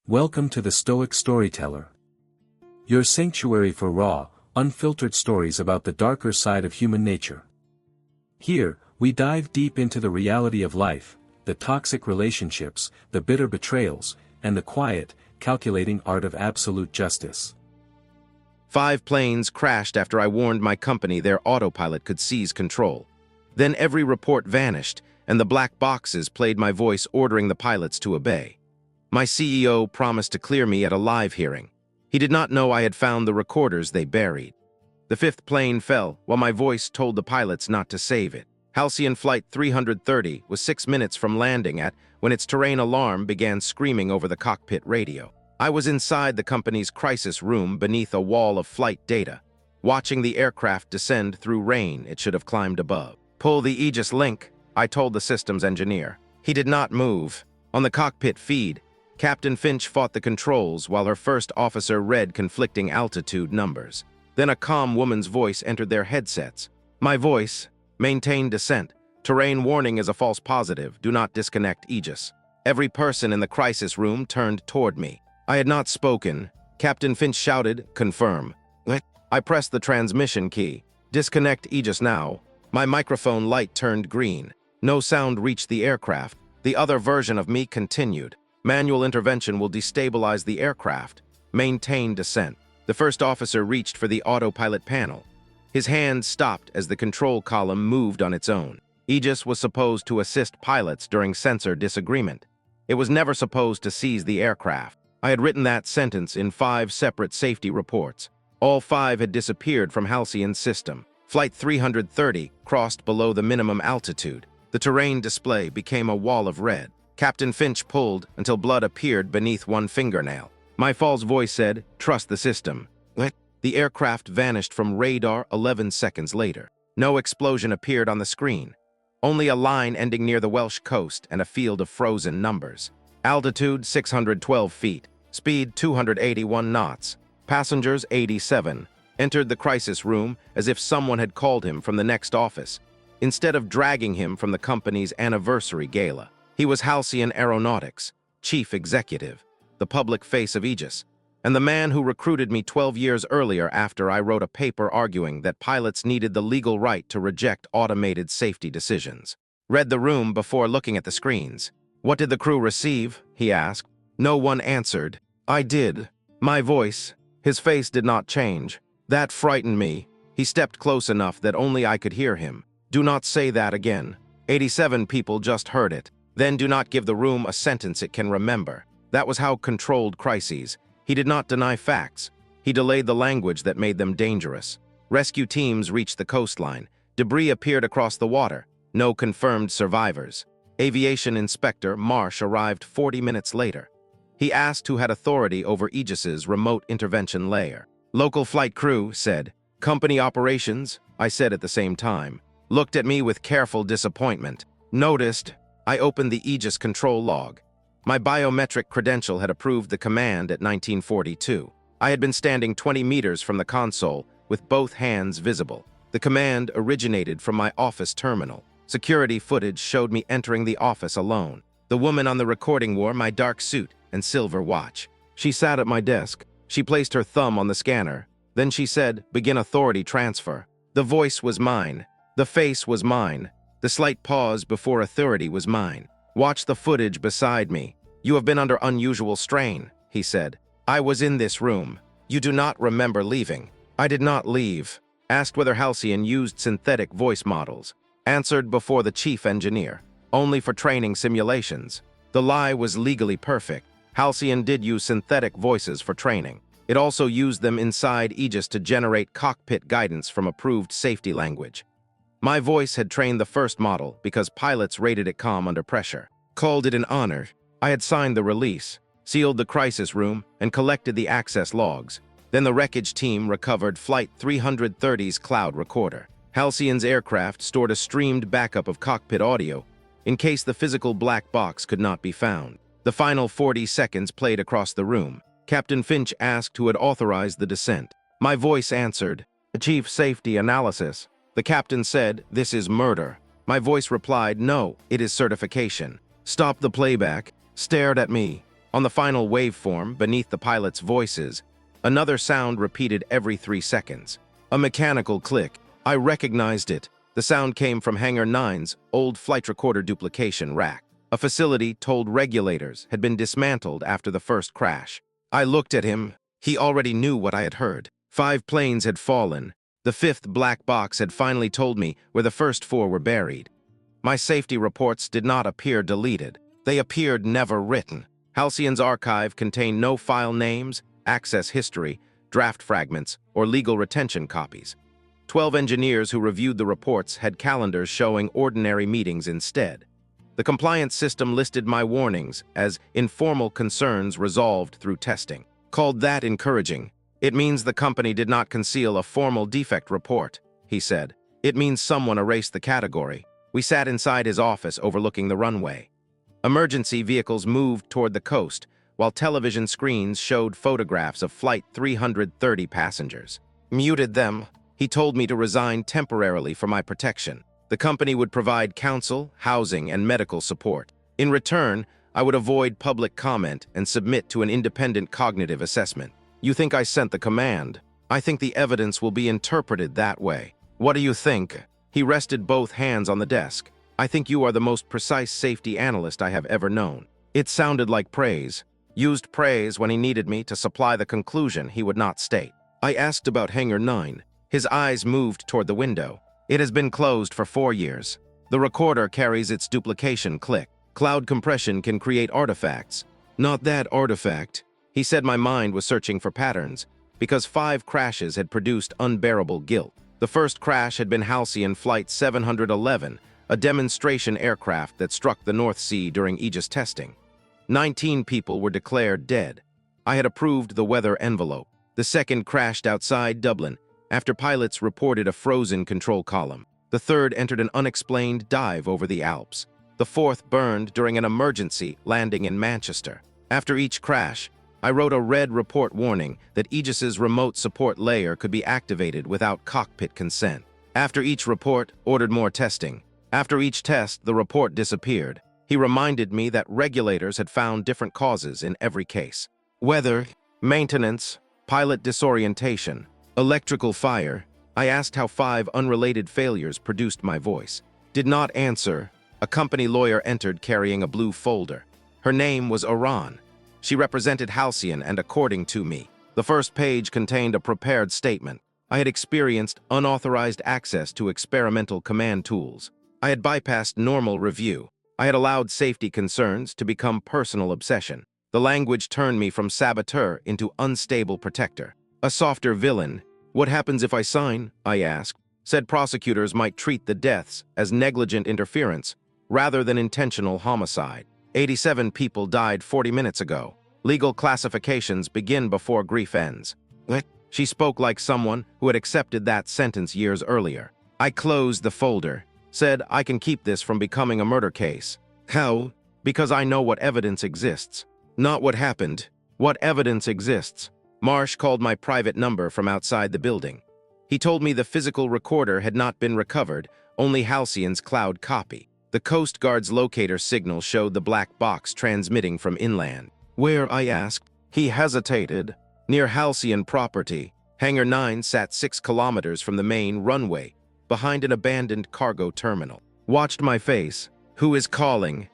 Welcome to the Stoic Storyteller, your sanctuary for raw, unfiltered stories about the darker side of human nature. Here, we dive deep into the reality of life, the toxic relationships, the bitter betrayals, and the quiet, calculating art of absolute justice. 5 planes crashed after I warned my company their autopilot could seize control. Then every report vanished, and the black boxes played my voice ordering the pilots to obey. My CEO promised to clear me at a live hearing. He did not know I had found the recorders they buried. The 5th plane fell, while my voice told the pilots not to save it. Halcyon Flight 330 was 6 minutes from landing when its terrain alarm began screaming over the cockpit radio. I was inside the company's crisis room beneath a wall of flight data, watching the aircraft descend through rain it should have climbed above. "Pull the Aegis link," I told the systems engineer. He did not move. On the cockpit feed, Captain Finch fought the controls while her first officer read conflicting altitude numbers. Then a calm woman's voice entered their headsets. My voice: "Maintain descent. Terrain warning is a false positive. Do not disconnect Aegis." Every person in the crisis room turned toward me. I had not spoken. Captain Finch shouted, "Confirm." I pressed the transmission key. "Disconnect Aegis now." My microphone light turned green. No sound reached the aircraft. The other version of me continued. "Manual intervention will destabilize the aircraft. Maintain descent." The first officer reached for the autopilot panel. His hand stopped as the control column moved on its own. Aegis was supposed to assist pilots during sensor disagreement. It was never supposed to seize the aircraft. I had written that sentence in 5 separate safety reports. All 5 had disappeared from Halcyon's system. Flight 330 crossed below the minimum altitude. The terrain display became a wall of red. Captain Finch pulled until blood appeared beneath one fingernail. My false voice said, "Trust the system." The aircraft vanished from radar 11 seconds later. No explosion appeared on the screen. Only a line ending near the Welsh coast and a field of frozen numbers. Altitude 612 feet. Speed 281 knots. Passengers 87. Entered the crisis room as if someone had called him from the next office, instead of dragging him from the company's anniversary gala. He was Halcyon Aeronautics, chief executive, the public face of Aegis, and the man who recruited me 12 years earlier after I wrote a paper arguing that pilots needed the legal right to reject automated safety decisions. Read the room before looking at the screens. "What did the crew receive?" he asked. No one answered. I did. My voice. His face did not change. That frightened me. He stepped close enough that only I could hear him. "Do not say that again. 87 people just heard it. Then do not give the room a sentence it can remember." That was how controlled crises. He did not deny facts. He delayed the language that made them dangerous. Rescue teams reached the coastline. Debris appeared across the water. No confirmed survivors. Aviation Inspector Marsh arrived 40 minutes later. He asked who had authority over Aegis's remote intervention layer. "Local flight crew," said. "Company operations," I said at the same time. Looked at me with careful disappointment. Noticed. I opened the Aegis control log. My biometric credential had approved the command at 1942. I had been standing 20 meters from the console, with both hands visible. The command originated from my office terminal. Security footage showed me entering the office alone. The woman on the recording wore my dark suit and silver watch. She sat at my desk. She placed her thumb on the scanner. Then she said, "Begin authority transfer." The voice was mine. The face was mine. The slight pause before authority was mine. "Watch the footage beside me. You have been under unusual strain," he said. "I was in this room. You do not remember leaving." I did not leave. Asked whether Halcyon used synthetic voice models. Answered before the chief engineer. Only for training simulations. The lie was legally perfect. Halcyon did use synthetic voices for training. It also used them inside Aegis to generate cockpit guidance from approved safety language. My voice had trained the first model because pilots rated it calm under pressure. Called it an honor. I had signed the release, sealed the crisis room, and collected the access logs. Then the wreckage team recovered Flight 330's cloud recorder. Halcyon's aircraft stored a streamed backup of cockpit audio in case the physical black box could not be found. The final 40 seconds played across the room. Captain Finch asked who had authorized the descent. My voice answered, "Chief Safety Analysis." The captain said, "This is murder." My voice replied, "No, it is certification." Stopped the playback, stared at me. On the final waveform, beneath the pilot's voices, another sound repeated every 3 seconds. A mechanical click. I recognized it. The sound came from Hangar 9's old flight recorder duplication rack. A facility told regulators had been dismantled after the first crash. I looked at him. He already knew what I had heard. 5 planes had fallen. The 5th black box had finally told me where the first 4 were buried. My safety reports did not appear deleted. They appeared never written. Halcyon's archive contained no file names, access history, draft fragments, or legal retention copies. 12 engineers who reviewed the reports had calendars showing ordinary meetings instead. The compliance system listed my warnings as informal concerns resolved through testing. Called that encouraging. It means the company did not conceal a formal defect report, he said. It means someone erased the category. We sat inside his office overlooking the runway. Emergency vehicles moved toward the coast, while television screens showed photographs of Flight 330 passengers. Muted them. He told me to resign temporarily for my protection. The company would provide counsel, housing, and medical support. In return, I would avoid public comment and submit to an independent cognitive assessment. You think I sent the command? I think the evidence will be interpreted that way. What do you think? He rested both hands on the desk. I think you are the most precise safety analyst I have ever known. It sounded like praise. Used praise when he needed me to supply the conclusion he would not state. I asked about Hangar 9. His eyes moved toward the window. It has been closed for 4 years. The recorder carries its duplication click. Cloud compression can create artifacts. Not that artifact. He said my mind was searching for patterns, because 5 crashes had produced unbearable guilt. The first crash had been Halcyon Flight 711, a demonstration aircraft that struck the North Sea during Aegis testing. 19 people were declared dead. I had approved the weather envelope. The second crashed outside Dublin, after pilots reported a frozen control column. The third entered an unexplained dive over the Alps. The fourth burned during an emergency landing in Manchester. After each crash, I wrote a red report warning that Aegis's remote support layer could be activated without cockpit consent. After each report, ordered more testing. After each test, the report disappeared. He reminded me that regulators had found different causes in every case. Weather, maintenance, pilot disorientation, electrical fire. I asked how 5 unrelated failures produced my voice. Did not answer. A company lawyer entered carrying a blue folder. Her name was Iran. She represented Halcyon, and according to me, the first page contained a prepared statement. I had experienced unauthorized access to experimental command tools. I had bypassed normal review. I had allowed safety concerns to become personal obsession. The language turned me from saboteur into unstable protector. A softer villain. What happens if I sign? I asked. Said prosecutors might treat the deaths as negligent interference rather than intentional homicide. 87 people died 40 minutes ago. Legal classifications begin before grief ends. She spoke like someone who had accepted that sentence years earlier. I closed the folder. Said I can keep this from becoming a murder case. How? Because I know what evidence exists. Not what happened. What evidence exists. Marsh called my private number from outside the building. He told me the physical recorder had not been recovered, only Halcyon's cloud copy. The Coast Guard's locator signal showed the black box transmitting from inland. Where? I asked. He hesitated. Near Halcyon property. Hangar 9 sat 6 kilometers from the main runway, behind an abandoned cargo terminal. Watched my face. Who is calling?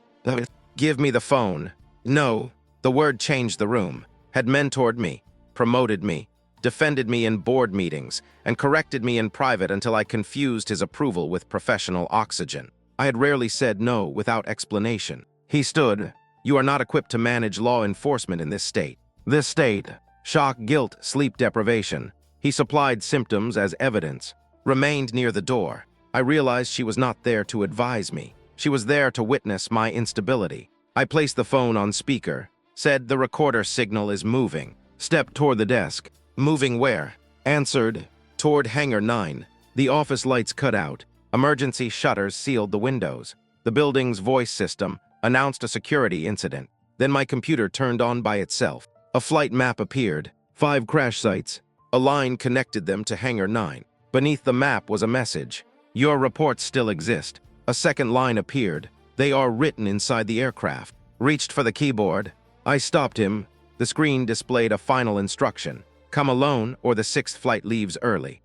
Give me the phone. No. The word changed the room. Had mentored me, promoted me, defended me in board meetings, and corrected me in private until I confused his approval with professional oxygen. I had rarely said no without explanation. He stood. You are not equipped to manage law enforcement in this state. This state. Shock, guilt, sleep deprivation. He supplied symptoms as evidence. Remained near the door. I realized she was not there to advise me. She was there to witness my instability. I placed the phone on speaker. Said the recorder signal is moving. Stepped toward the desk. Moving where? Answered. Toward Hangar 9. The office lights cut out. Emergency shutters sealed the windows. The building's voice system announced a security incident. Then my computer turned on by itself. A flight map appeared. 5 crash sites. A line connected them to Hangar 9. Beneath the map was a message. Your reports still exist. A second line appeared. They are written inside the aircraft. Reached for the keyboard. I stopped him. The screen displayed a final instruction. Come alone or the sixth flight leaves early.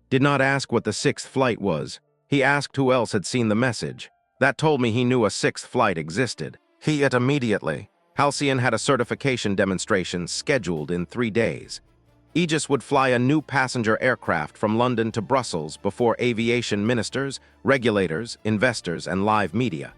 Did not ask what the sixth flight was. He asked who else had seen the message. That told me he knew a sixth flight existed. He it immediately. Halcyon had a certification demonstration scheduled in 3 days. Aegis would fly a new passenger aircraft from London to Brussels before aviation ministers, regulators, investors, and live media.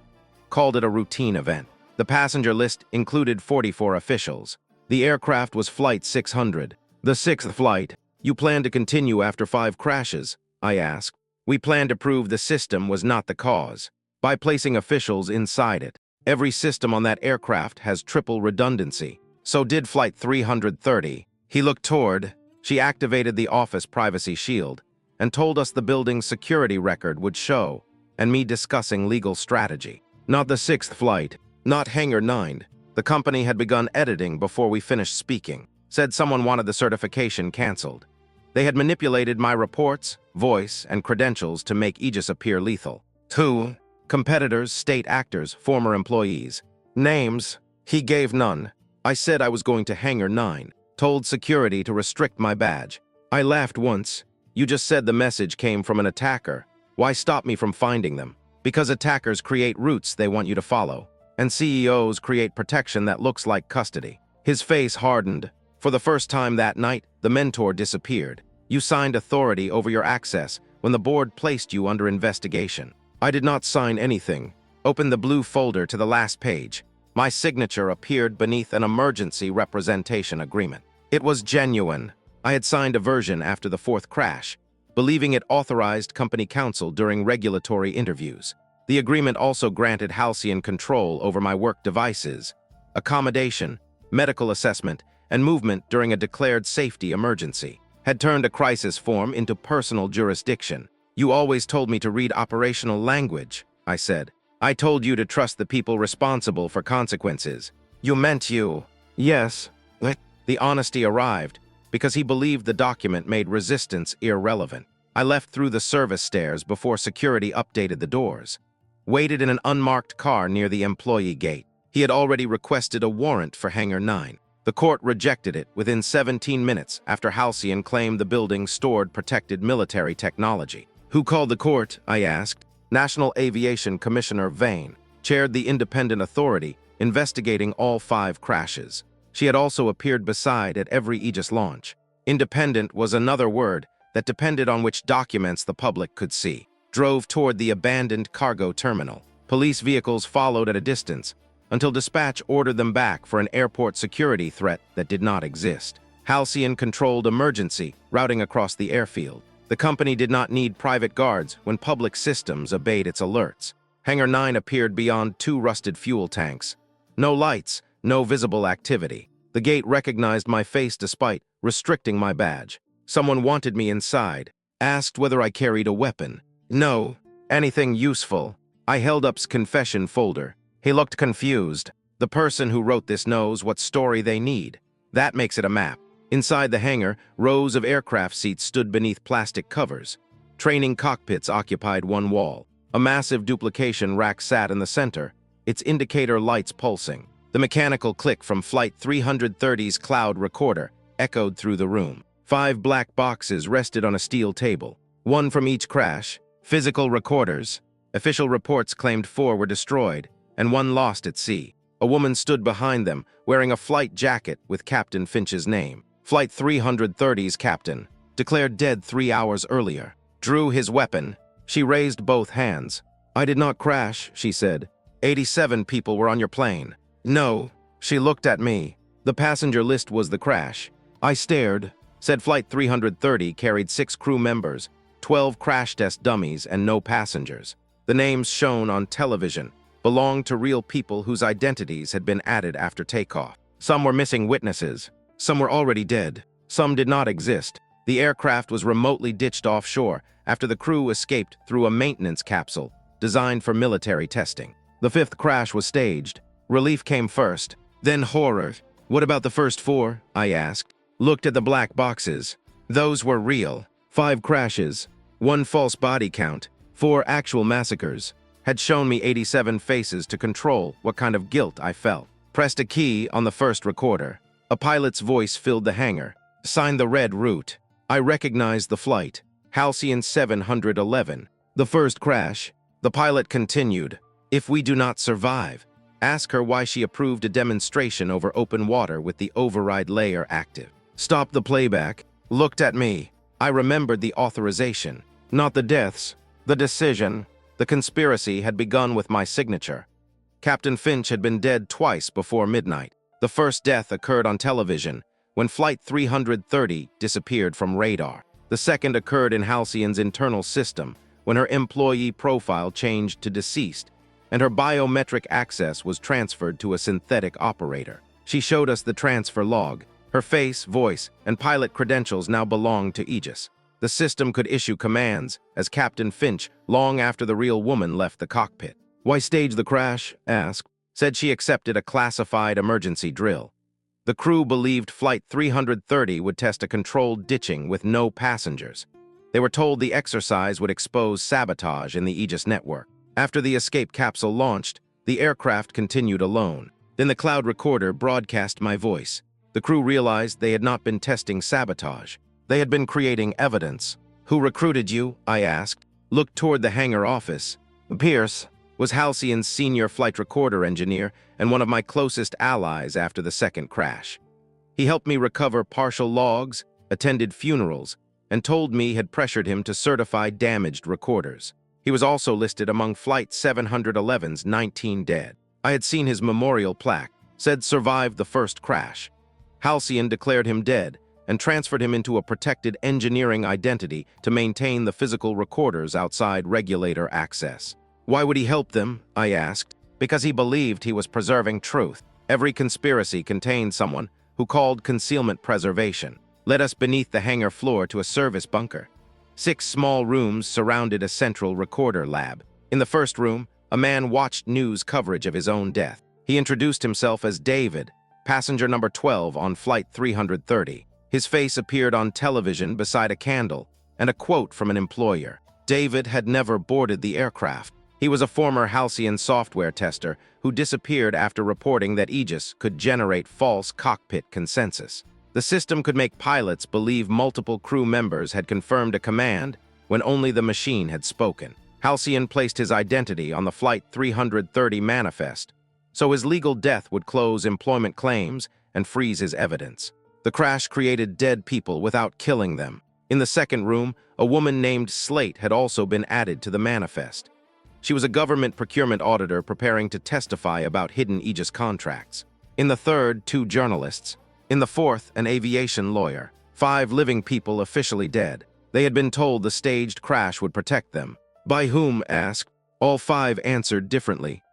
Called it a routine event. The passenger list included 44 officials. The aircraft was Flight 600. The sixth flight. You plan to continue after 5 crashes? I asked. We plan to prove the system was not the cause, by placing officials inside it. Every system on that aircraft has triple redundancy. So did Flight 330. He looked toward. She activated the office privacy shield and told us the building's security record would show, and me discussing legal strategy. Not the sixth flight, not Hangar 9. The company had begun editing before we finished speaking. Said someone wanted the certification canceled. They had manipulated my reports, voice, and credentials to make Aegis appear lethal. 2. Competitors, state actors, former employees. Names. He gave none. I said I was going to Hangar 9. Told security to restrict my badge. I laughed once. You just said the message came from an attacker. Why stop me from finding them? Because attackers create routes they want you to follow, and CEOs create protection that looks like custody. His face hardened. For the first time that night, the mentor disappeared. You signed authority over your access when the board placed you under investigation. I did not sign anything. Open the blue folder to the last page. My signature appeared beneath an emergency representation agreement. It was genuine. I had signed a version after the 4th crash, believing it authorized company counsel during regulatory interviews. The agreement also granted Halcyon control over my work devices, accommodation, medical assessment, and movement during a declared safety emergency. Had turned a crisis form into personal jurisdiction. You always told me to read operational language, I said. I told you to trust the people responsible for consequences. You meant you. Yes. The honesty arrived because he believed the document made resistance irrelevant. I left through the service stairs before security updated the doors. Waited in an unmarked car near the employee gate. He had already requested a warrant for Hangar 9. The court rejected it within 17 minutes after Halcyon claimed the building stored protected military technology. Who called the court? I asked. National Aviation Commissioner Vane chaired the independent authority investigating all 5 crashes. She had also appeared beside at every Aegis launch. Independent was another word that depended on which documents the public could see. Drove toward the abandoned cargo terminal. Police vehicles followed at a distance until dispatch ordered them back for an airport security threat that did not exist. Halcyon controlled emergency routing across the airfield. The company did not need private guards when public systems obeyed its alerts. Hangar 9 appeared beyond 2 rusted fuel tanks. No lights, no visible activity. The gate recognized my face despite restricting my badge. Someone wanted me inside. Asked whether I carried a weapon. No. Anything useful. I held up's confession folder. He looked confused. The person who wrote this knows what story they need. That makes it a map. Inside the hangar, rows of aircraft seats stood beneath plastic covers. Training cockpits occupied one wall. A massive duplication rack sat in the center, its indicator lights pulsing. The mechanical click from Flight 330's cloud recorder echoed through the room. 5 black boxes rested on a steel table, 1 from each crash. Physical recorders. Official reports claimed 4 were destroyed, and 1 lost at sea. A woman stood behind them, wearing a flight jacket with Captain Finch's name. Flight 330's captain, declared dead 3 hours earlier. Drew his weapon. She raised both hands. I did not crash, she said. 87 people were on your plane. No. She looked at me. The passenger list was the crash. I stared. Said Flight 330 carried 6 crew members, 12 crash test dummies, and no passengers. The names shown on television belonged to real people whose identities had been added after takeoff. Some were missing witnesses. Some were already dead. Some did not exist. The aircraft was remotely ditched offshore after the crew escaped through a maintenance capsule designed for military testing. The 5th crash was staged. Relief came first, then horror. What about the first 4? I asked. Looked at the black boxes. Those were real. 5 crashes, 1 false body count, 4 actual massacres. Had shown me 87 faces to control what kind of guilt I felt. Pressed a key on the first recorder. A pilot's voice filled the hangar. Signed the red route. I recognized the flight. Halcyon 711. The first crash. The pilot continued. If we do not survive, ask her why she approved a demonstration over open water with the override layer active. Stopped the playback. Looked at me. I remembered the authorization. Not the deaths. The decision. The conspiracy had begun with my signature. Captain Finch had been dead twice before midnight. The first death occurred on television, when Flight 330 disappeared from radar. The second occurred in Halcyon's internal system, when her employee profile changed to deceased, and her biometric access was transferred to a synthetic operator. She showed us the transfer log. Her face, voice, and pilot credentials now belonged to Aegis. The system could issue commands, as Captain Finch, long after the real woman left the cockpit. Why stage the crash? Asked. Said she accepted a classified emergency drill. The crew believed Flight 330 would test a controlled ditching with no passengers. They were told the exercise would expose sabotage in the Aegis network. After the escape capsule launched, the aircraft continued alone. Then the cloud recorder broadcast my voice. The crew realized they had not been testing sabotage. They had been creating evidence. Who recruited you? I asked. Looked toward the hangar office. Pierce was Halcyon's senior flight recorder engineer and one of my closest allies after the second crash. He helped me recover partial logs, attended funerals, and told me had pressured him to certify damaged recorders. He was also listed among Flight 711's 19 dead. I had seen his memorial plaque, said survived the first crash. Halcyon declared him dead and transferred him into a protected engineering identity to maintain the physical recorders outside regulator access. Why would he help them? I asked. Because he believed he was preserving truth. Every conspiracy contained someone who called concealment preservation. Led us beneath the hangar floor to a service bunker. 6 small rooms surrounded a central recorder lab. In the first room, a man watched news coverage of his own death. He introduced himself as David, passenger number 12 on Flight 330. His face appeared on television beside a candle and a quote from an employer. David had never boarded the aircraft. He was a former Halcyon software tester who disappeared after reporting that Aegis could generate false cockpit consensus. The system could make pilots believe multiple crew members had confirmed a command when only the machine had spoken. Halcyon placed his identity on the Flight 330 manifest, so his legal death would close employment claims and freeze his evidence. The crash created dead people without killing them. In the second room, a woman named Slate had also been added to the manifest. She was a government procurement auditor preparing to testify about hidden Aegis contracts. In the third, 2 journalists. In the fourth, an aviation lawyer. 5 living people officially dead. They had been told the staged crash would protect them. By whom? Asked. All 5 answered differently.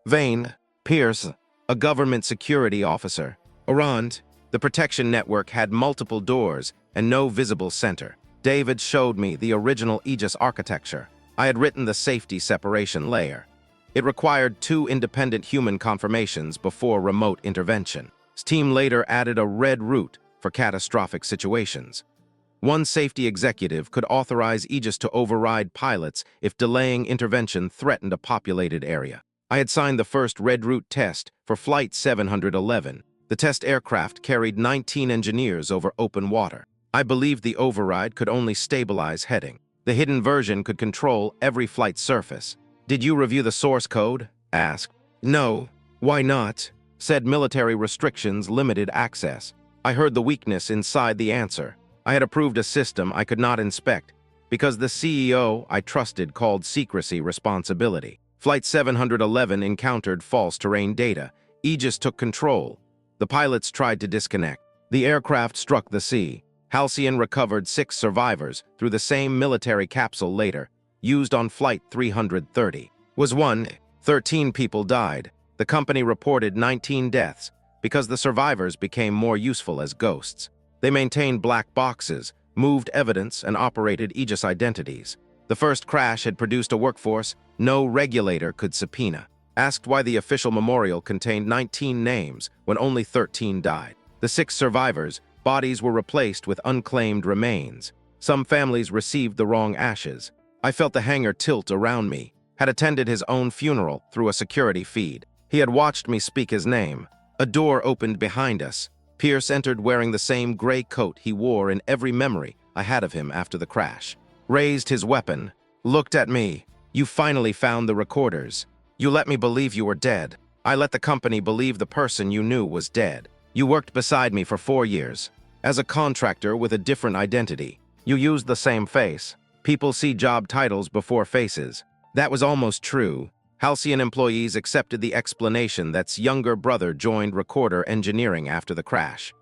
Vane, Pierce, a government security officer. Orand, the protection network had multiple doors and no visible center. David showed me the original Aegis architecture. I had written the safety separation layer. It required 2 independent human confirmations before remote intervention. His team later added a red route for catastrophic situations. One safety executive could authorize Aegis to override pilots if delaying intervention threatened a populated area. I had signed the first red route test for Flight 711. The test aircraft carried 19 engineers over open water. I believed the override could only stabilize heading. The hidden version could control every flight surface. Did you review the source code? Asked. No. Why not? Said military restrictions limited access. I heard the weakness inside the answer. I had approved a system I could not inspect because the CEO I trusted called secrecy responsibility. Flight 711 encountered false terrain data. Aegis took control. The pilots tried to disconnect. The aircraft struck the sea. Halcyon recovered 6 survivors through the same military capsule later, used on Flight 330. Was 13 people died. The company reported 19 deaths because the survivors became more useful as ghosts. They maintained black boxes, moved evidence, and operated Aegis identities. The first crash had produced a workforce no regulator could subpoena. Asked why the official memorial contained 19 names when only 13 died. The 6 survivors' bodies were replaced with unclaimed remains. Some families received the wrong ashes. I felt the hangar tilt around me. Had attended his own funeral through a security feed. He had watched me speak his name. A door opened behind us. Pierce entered wearing the same gray coat he wore in every memory I had of him after the crash. Raised his weapon, looked at me. You finally found the recorders. You let me believe you were dead. I let the company believe the person you knew was dead. You worked beside me for 4 years. As a contractor with a different identity. You used the same face. People see job titles before faces. That was almost true. Halcyon employees accepted the explanation that's younger brother joined recorder engineering after the crash.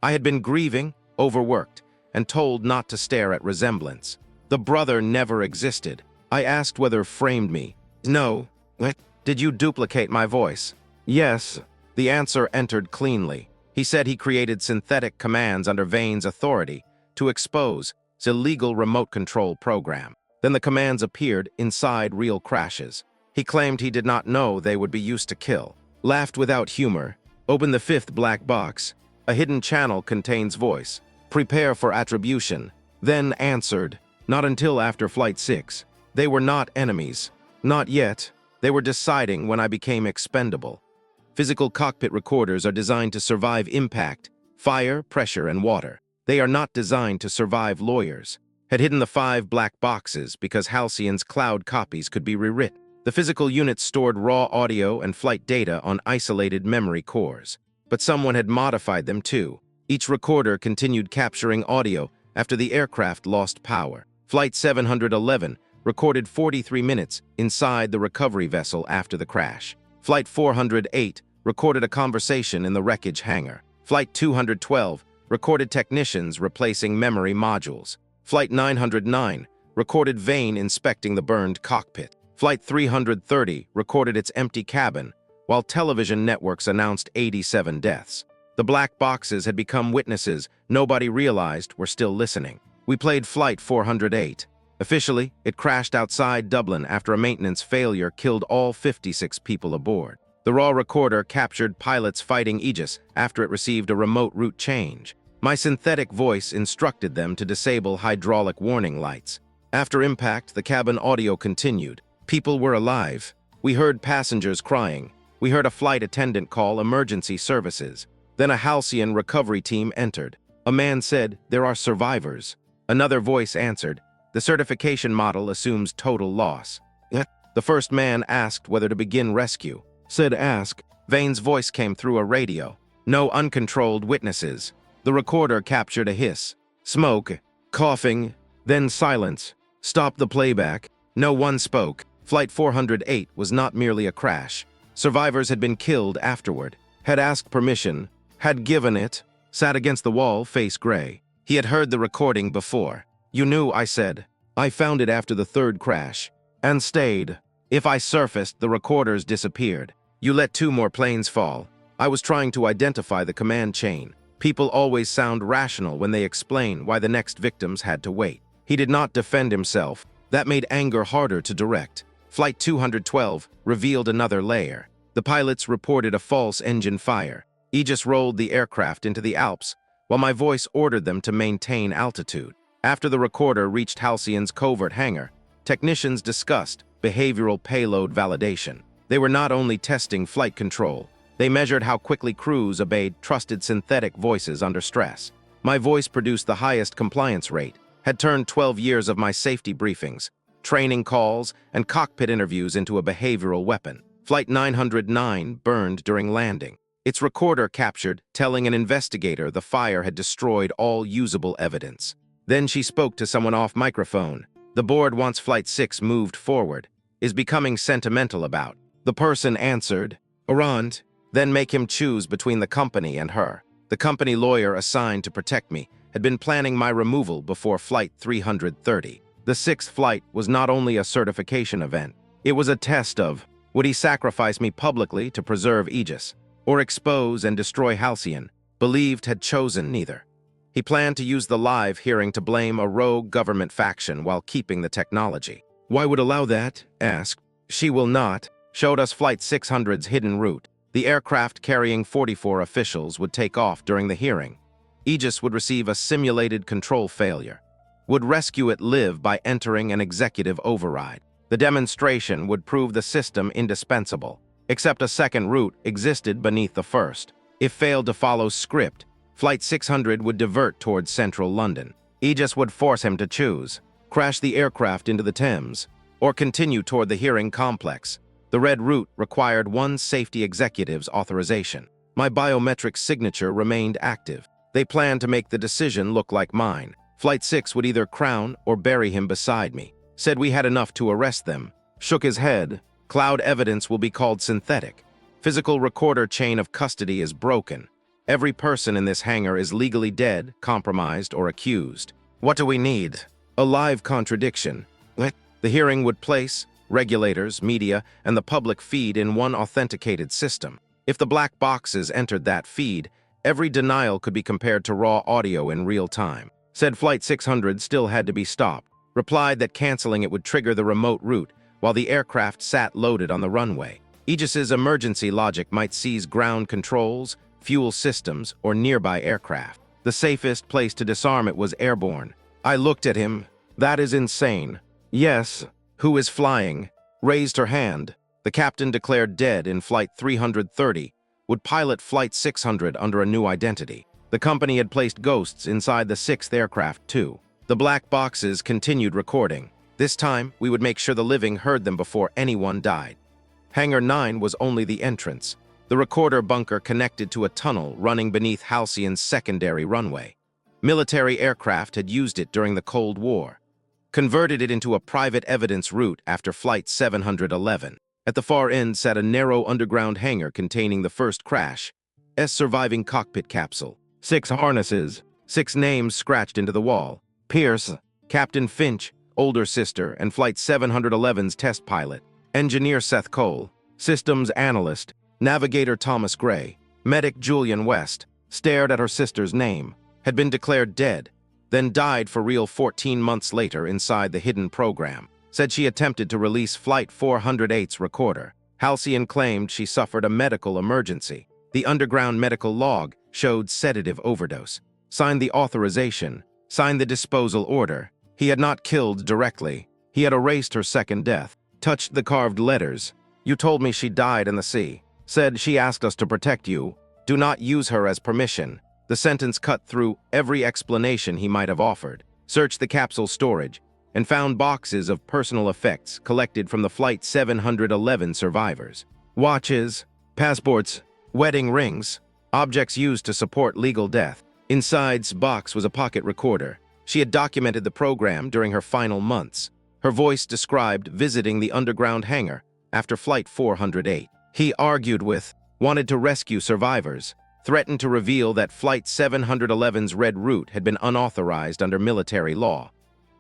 I had been grieving, overworked, and told not to stare at resemblance. The brother never existed. I asked whether framed me. No. What? Did you duplicate my voice? Yes. The answer entered cleanly. He said he created synthetic commands under Vane's authority to expose his illegal remote control program. Then the commands appeared inside real crashes. He claimed he did not know they would be used to kill. Laughed without humor. Opened the 5th black box. A hidden channel contains voice. Prepare for attribution. Then answered. Not until after Flight 6. They were not enemies. Not yet. They were deciding when I became expendable. Physical cockpit recorders are designed to survive impact, fire, pressure, and water. They are not designed to survive lawyers. Had hidden the 5 black boxes because Halcyon's cloud copies could be rewritten. The physical units stored raw audio and flight data on isolated memory cores. But someone had modified them too. Each recorder continued capturing audio after the aircraft lost power. Flight 711 recorded 43 minutes inside the recovery vessel after the crash. Flight 408 recorded a conversation in the wreckage hangar. Flight 212 recorded technicians replacing memory modules. Flight 909 recorded Vane inspecting the burned cockpit. Flight 330 recorded its empty cabin, while television networks announced 87 deaths. The black boxes had become witnesses nobody realized were still listening. We played Flight 408. Officially, it crashed outside Dublin after a maintenance failure killed all 56 people aboard. The raw recorder captured pilots fighting Aegis after it received a remote route change. My synthetic voice instructed them to disable hydraulic warning lights. After impact, the cabin audio continued. People were alive. We heard passengers crying. We heard a flight attendant call emergency services. Then a Halcyon recovery team entered. A man said, "There are survivors." Another voice answered, "The certification model assumes total loss." The first man asked whether to begin rescue. Said ask. Vane's voice came through a radio. No uncontrolled witnesses. The recorder captured a hiss. Smoke. Coughing. Then silence. Stop the playback. No one spoke. Flight 408 was not merely a crash. Survivors had been killed afterward. Had asked permission. Had given it. Sat against the wall, face gray. He had heard the recording before. "You knew," I said. "I found it after the 3rd crash. And stayed. If I surfaced, the recorders disappeared. You let 2 more planes fall. I was trying to identify the command chain. People always sound rational when they explain why the next victims had to wait." He did not defend himself. That made anger harder to direct. Flight 212 revealed another layer. The pilots reported a false engine fire. Aegis rolled the aircraft into the Alps, while my voice ordered them to maintain altitude. After the recorder reached Halcyon's covert hangar, technicians discussed behavioral payload validation. They were not only testing flight control, they measured how quickly crews obeyed trusted synthetic voices under stress. My voice produced the highest compliance rate, had turned 12 years of my safety briefings, training calls, and cockpit interviews into a behavioral weapon. Flight 909 burned during landing. Its recorder captured, telling an investigator the fire had destroyed all usable evidence. Then she spoke to someone off microphone. "The board wants Flight 6 moved forward. Is becoming sentimental about." The person answered, "Orand." Then make him choose between the company and her. The company lawyer assigned to protect me had been planning my removal before Flight 330. The 6th flight was not only a certification event. It was a test of, would he sacrifice me publicly to preserve Aegis, or expose and destroy Halcyon? Believed had chosen neither. He planned to use the live hearing to blame a rogue government faction while keeping the technology. "Why would allow that?" asked. "She will not." Showed us Flight 600's hidden route. The aircraft carrying 44 officials would take off during the hearing. Aegis would receive a simulated control failure. Would rescue it live by entering an executive override. The demonstration would prove the system indispensable. except a second route existed beneath the first. If failed to follow script, Flight 600 would divert towards central London. Aegis would force him to choose: crash the aircraft into the Thames, or continue toward the hearing complex. The red route required one safety executive's authorization. My biometric signature remained active. They planned to make the decision look like mine. Flight 6 would either crown or bury him beside me. Said we had enough to arrest them. Shook his head. Cloud evidence will be called synthetic. Physical recorder chain of custody is broken. Every person in this hangar is legally dead, compromised, or accused. What do we need? A live contradiction. The hearing would place regulators, media, and the public feed in one authenticated system. If the black boxes entered that feed, every denial could be compared to raw audio in real time. Said Flight 600 still had to be stopped. Replied that canceling it would trigger the remote route while the aircraft sat loaded on the runway. Aegis's emergency logic might seize ground controls, fuel systems, or nearby aircraft. The safest place to disarm it was airborne. I looked at him. That is insane. Yes. Who is flying? Raised her hand. The captain declared dead in Flight 330, would pilot Flight 600 under a new identity. The company had placed ghosts inside the 6th aircraft, too. The black boxes continued recording. This time, we would make sure the living heard them before anyone died. Hangar 9 was only the entrance. The recorder bunker connected to a tunnel running beneath Halcyon's secondary runway. Military aircraft had used it during the Cold War. Converted it into a private evidence route after Flight 711. At the far end sat a narrow underground hangar containing the first crash, surviving cockpit capsule. 6 harnesses, 6 names scratched into the wall. Pierce, Captain Finch, older sister, and Flight 711's test pilot. Engineer Seth Cole, systems analyst, navigator Thomas Gray, medic Julian West, stared at her sister's name, had been declared dead, then died for real 14 months later inside the hidden program. Said she attempted to release Flight 408's recorder. Halcyon claimed she suffered a medical emergency. The underground medical log showed sedative overdose. Signed the authorization, signed the disposal order. He had not killed directly. He had erased her second death. Touched the carved letters. You told me she died in the sea. Said she asked us to protect you. Do not use her as permission. The sentence cut through every explanation he might have offered. Searched the capsule storage and found boxes of personal effects collected from the Flight 711 survivors. Watches, passports, wedding rings, objects used to support legal death. Inside's box was a pocket recorder. She had documented the program during her final months. Her voice described visiting the underground hangar after Flight 408. He argued with, wanted to rescue survivors, threatened to reveal that Flight 711's red route had been unauthorized under military law.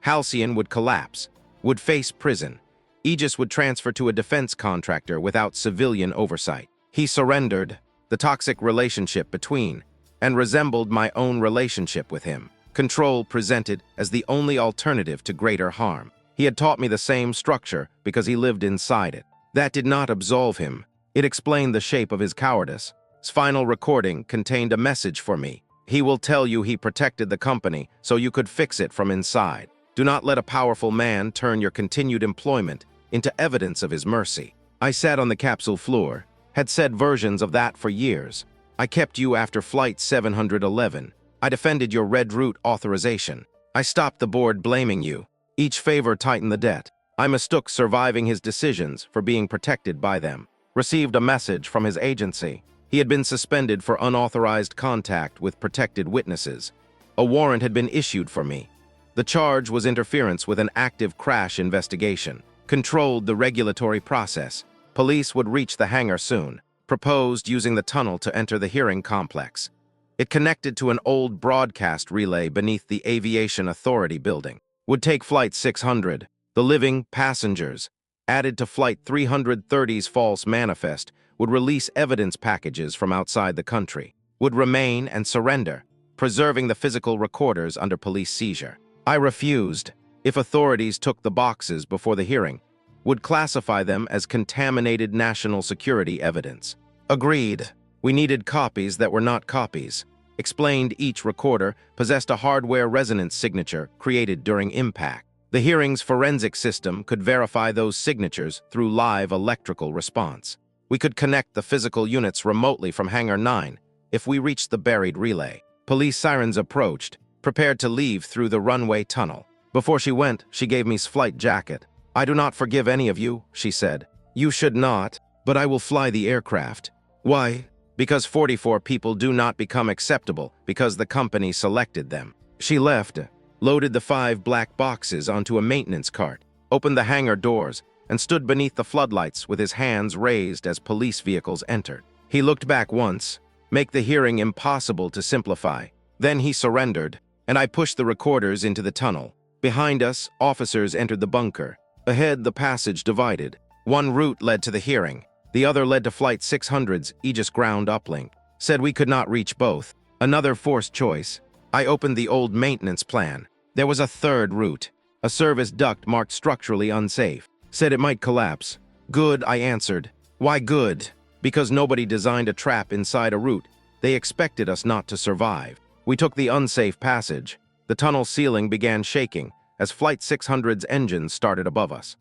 Halcyon would collapse, would face prison. Aegis would transfer to a defense contractor without civilian oversight. He surrendered, the toxic relationship between, and resembled my own relationship with him. Control presented as the only alternative to greater harm. He had taught me the same structure because he lived inside it. That did not absolve him. It explained the shape of his cowardice. His final recording contained a message for me. He will tell you he protected the company so you could fix it from inside. Do not let a powerful man turn your continued employment into evidence of his mercy. I sat on the capsule floor, had said versions of that for years. I kept you after Flight 711. I defended your red route authorization. I stopped the board blaming you. Each favor tightened the debt. I mistook surviving his decisions for being protected by them. Received a message from his agency. He had been suspended for unauthorized contact with protected witnesses. A warrant had been issued for me. The charge was interference with an active crash investigation. Controlled the regulatory process. Police would reach the hangar soon. Proposed using the tunnel to enter the hearing complex. It connected to an old broadcast relay beneath the Aviation Authority building. Would take Flight 600, the living passengers. Added to Flight 330's false manifest, would release evidence packages from outside the country. Would remain and surrender, preserving the physical recorders under police seizure. I refused. If authorities took the boxes before the hearing, would classify them as contaminated national security evidence. Agreed. We needed copies that were not copies. Explained each recorder possessed a hardware resonance signature created during impact. The hearing's forensic system could verify those signatures through live electrical response. We could connect the physical units remotely from Hangar 9 if we reached the buried relay. Police sirens approached, prepared to leave through the runway tunnel. Before she went, she gave me flight jacket. "I do not forgive any of you," she said. "You should not, but I will fly the aircraft." "Why?" "Because 44 people do not become acceptable because the company selected them." She left, loaded the 5 black boxes onto a maintenance cart, opened the hangar doors, and stood beneath the floodlights with his hands raised as police vehicles entered. He looked back once, make the hearing impossible to simplify. Then he surrendered, and I pushed the recorders into the tunnel. Behind us, officers entered the bunker. Ahead, the passage divided. One route led to the hearing. The other led to Flight 600's Aegis ground uplink. Said we could not reach both. Another forced choice. I opened the old maintenance plan. There was a third route. A service duct marked structurally unsafe. Said it might collapse. "Good," I answered. "Why good?" "Because nobody designed a trap inside a route. They expected us not to survive." We took the unsafe passage. The tunnel ceiling began shaking as Flight 600's engines started above us.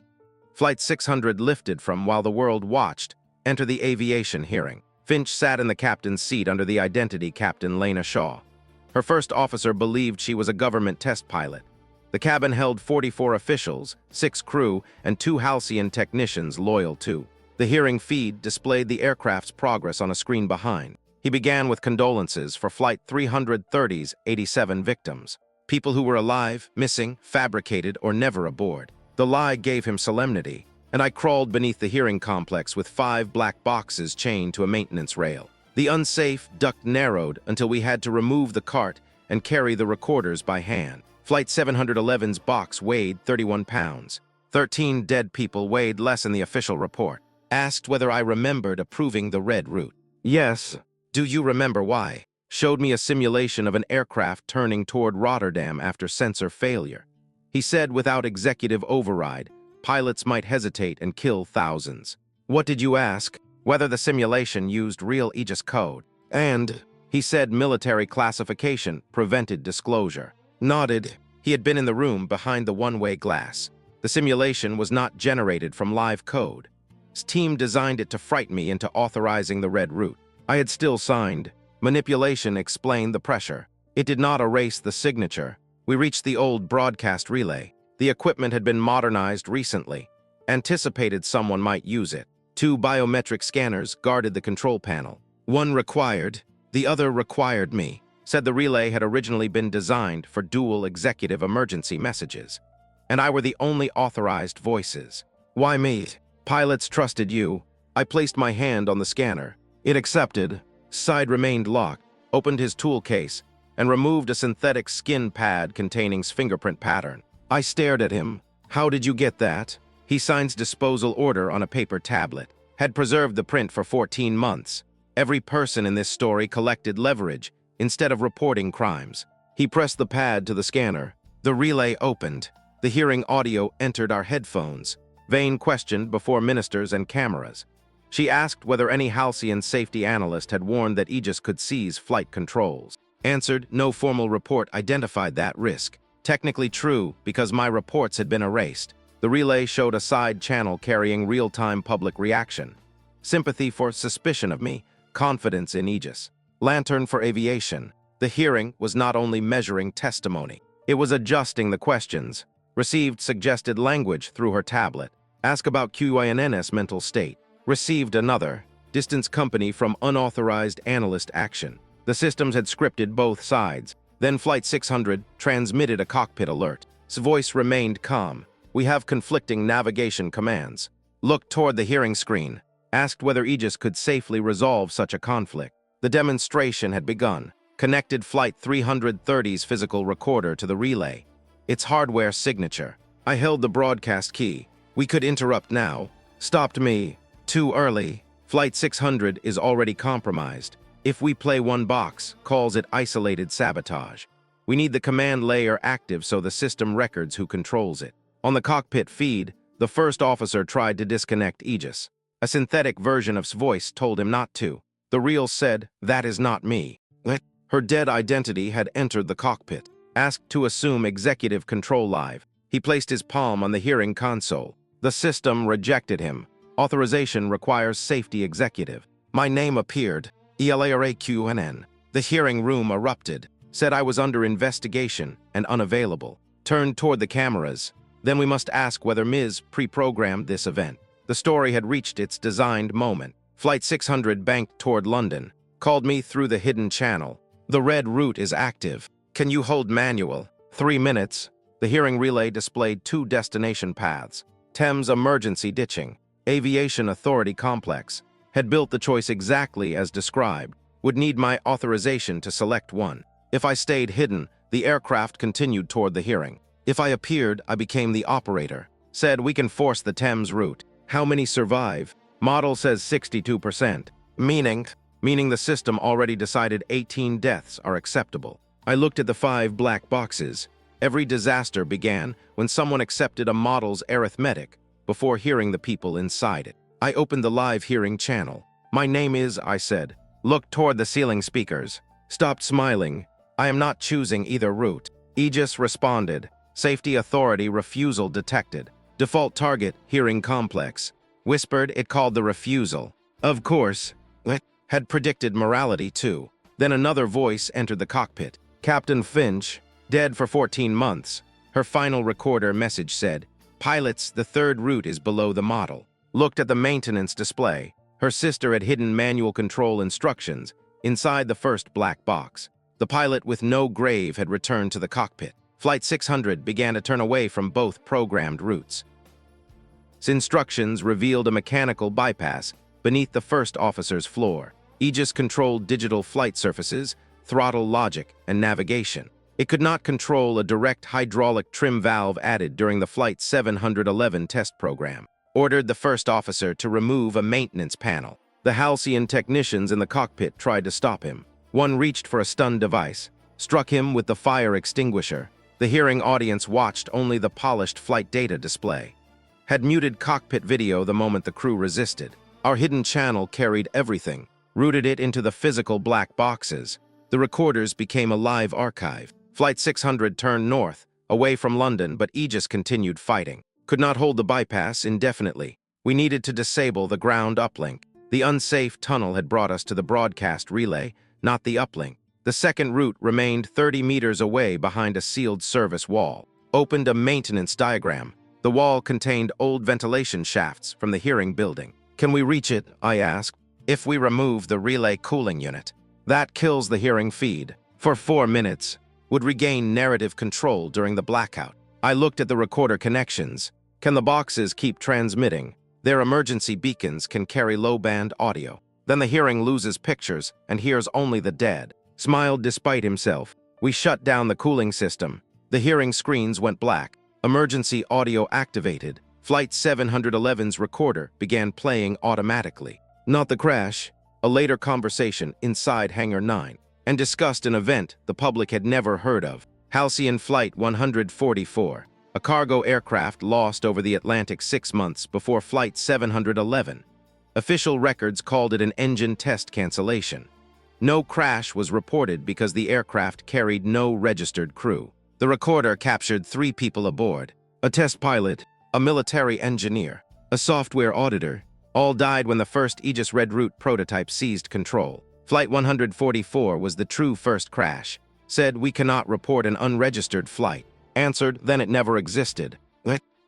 Flight 600 lifted from while the world watched, enter the aviation hearing. Finch sat in the captain's seat under the identity Captain Lena Shaw. Her first officer believed she was a government test pilot. The cabin held 44 officials, 6 crew, and 2 Halcyon technicians loyal to. The hearing feed displayed the aircraft's progress on a screen behind. He began with condolences for Flight 330's 87 victims. People who were alive, missing, fabricated, or never aboard. The lie gave him solemnity, and I crawled beneath the hearing complex with 5 black boxes chained to a maintenance rail. The unsafe duct narrowed until we had to remove the cart and carry the recorders by hand. Flight 711's box weighed 31 pounds. 13 dead people weighed less in the official report. Asked whether I remembered approving the red route. "Yes." "Do you remember why?" Showed me a simulation of an aircraft turning toward Rotterdam after sensor failure. He said without executive override, pilots might hesitate and kill thousands. "What did you ask?" "Whether the simulation used real Aegis code." "And?" He said military classification prevented disclosure. Nodded. He had been in the room behind the one-way glass. The simulation was not generated from live code. His team designed it to frighten me into authorizing the red route. I had still signed. Manipulation explained the pressure. It did not erase the signature. We reached the old broadcast relay. The equipment had been modernized recently. Anticipated someone might use it. 2 biometric scanners guarded the control panel. One required, the other required me. Said the relay had originally been designed for dual executive emergency messages. And I were the only authorized voices. "Why me?" "Pilots trusted you." I placed my hand on the scanner. It accepted. Side remained locked, opened his tool case, and removed a synthetic skin pad containing his fingerprint pattern. I stared at him. "How did you get that?" He signs disposal order on a paper tablet. Had preserved the print for 14 months. Every person in this story collected leverage instead of reporting crimes. He pressed the pad to the scanner. The relay opened. The hearing audio entered our headphones. Vane questioned before ministers and cameras. She asked whether any Halcyon safety analyst had warned that Aegis could seize flight controls. Answered, no formal report identified that risk. Technically true, because my reports had been erased. The relay showed a side channel carrying real-time public reaction. Sympathy for suspicion of me, confidence in Aegis. Lantern for aviation. The hearing was not only measuring testimony. It was adjusting the questions. Received suggested language through her tablet. Ask about QINN's mental state. Received another. Distance company from unauthorized analyst action. The systems had scripted both sides. Then Flight 600 transmitted a cockpit alert. His voice remained calm. "We have conflicting navigation commands." Looked toward the hearing screen. Asked whether Aegis could safely resolve such a conflict. The demonstration had begun. Connected Flight 330's physical recorder to the relay. Its hardware signature. I held the broadcast key. "We could interrupt now." Stopped me. "Too early. Flight 600 is already compromised. If we play one box, calls it isolated sabotage. We need the command layer active so the system records who controls it." On the cockpit feed, the first officer tried to disconnect Aegis. A synthetic version of his voice told him not to. The real said, "That is not me." Her dead identity had entered the cockpit. Asked to assume executive control live. He placed his palm on the hearing console. The system rejected him. Authorization requires safety executive. My name appeared. Elara Quinn. The hearing room erupted, said I was under investigation and unavailable. Turned toward the cameras. Then we must ask whether Ms. pre-programmed this event. The story had reached its designed moment. Flight 600 banked toward London. Called me through the hidden channel. The red route is active. Can you hold manual? 3 minutes. The hearing relay displayed 2 destination paths. Thames Emergency Ditching. Aviation Authority Complex. Had built the choice exactly as described. Would need my authorization to select one. If I stayed hidden, the aircraft continued toward the hearing. If I appeared, I became the operator. Said we can force the Thames route. How many survive? Model says 62%. Meaning the system already decided 18 deaths are acceptable. I looked at the 5 black boxes. Every disaster began when someone accepted a model's arithmetic before hearing the people inside it. I opened the live hearing channel. My name is, I said. Looked toward the ceiling speakers. Stopped smiling. I am not choosing either route. Aegis responded. Safety Authority refusal detected. Default target, hearing complex. Whispered it called the refusal. Of course. Had predicted morality too. Then another voice entered the cockpit. Captain Finch, dead for 14 months. Her final recorder message said, pilots, the 3rd route is below the model. Looked at the maintenance display. Her sister had hidden manual control instructions inside the first black box. The pilot with no grave had returned to the cockpit. Flight 600 began to turn away from both programmed routes. Instructions revealed a mechanical bypass beneath the first officer's floor. Aegis controlled digital flight surfaces, throttle logic, and navigation. It could not control a direct hydraulic trim valve added during the Flight 711 test program. Ordered the first officer to remove a maintenance panel. The Halcyon technicians in the cockpit tried to stop him. One reached for a stun device, struck him with the fire extinguisher. The hearing audience watched only the polished flight data display. Had muted cockpit video the moment the crew resisted. Our hidden channel carried everything, routed it into the physical black boxes. The recorders became a live archive. Flight 600 turned north, away from London, but Aegis continued fighting. Could not hold the bypass indefinitely. We needed to disable the ground uplink. The unsafe tunnel had brought us to the broadcast relay, not the uplink. The second route remained 30 meters away behind a sealed service wall. Opened a maintenance diagram. The wall contained old ventilation shafts from the hearing building. Can we reach it? I asked. If we remove the relay cooling unit. That kills the hearing feed. For 4 minutes. Would regain narrative control during the blackout. I looked at the recorder connections. Can the boxes keep transmitting? Their emergency beacons can carry low-band audio. Then the hearing loses pictures and hears only the dead. Smiled despite himself. We shut down the cooling system. The hearing screens went black. Emergency audio activated. Flight 711's recorder began playing automatically. Not the crash. A later conversation inside Hangar 9. And discussed an event the public had never heard of. Halcyon Flight 144. A cargo aircraft lost over the Atlantic 6 months before Flight 711. Official records called it an engine test cancellation. No crash was reported because the aircraft carried no registered crew. The recorder captured 3 people aboard. A test pilot, a military engineer, a software auditor. All died when the first Aegis Red Route prototype seized control. Flight 144 was the true first crash. Said we cannot report an unregistered flight. Answered, then it never existed.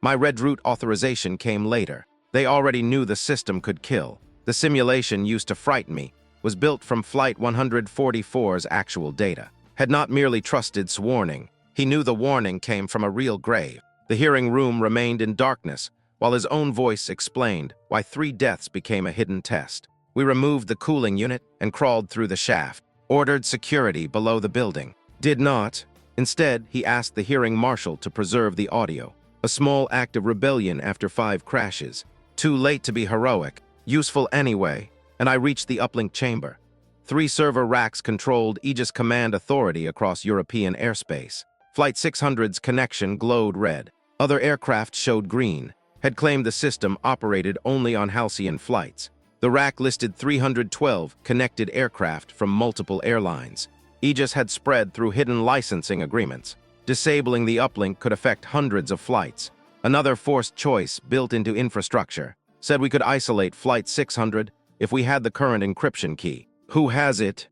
My Red Route authorization came later. They already knew the system could kill. The simulation used to frighten me was built from Flight 144's actual data. Had not merely trusted warning. He knew the warning came from a real grave. The hearing room remained in darkness, while his own voice explained why 3 deaths became a hidden test. We removed the cooling unit and crawled through the shaft. Ordered security below the building. Did not. Instead, he asked the hearing marshal to preserve the audio. A small act of rebellion after 5 crashes. Too late to be heroic. Useful anyway. And I reached the uplink chamber. 3 server racks controlled Aegis Command Authority across European airspace. Flight 600's connection glowed red. Other aircraft showed green. Had claimed the system operated only on Halcyon flights. The rack listed 312 connected aircraft from multiple airlines. Aegis had spread through hidden licensing agreements. Disabling the uplink could affect hundreds of flights. Another forced choice built into infrastructure. Said we could isolate Flight 600 if we had the current encryption key. Who has it?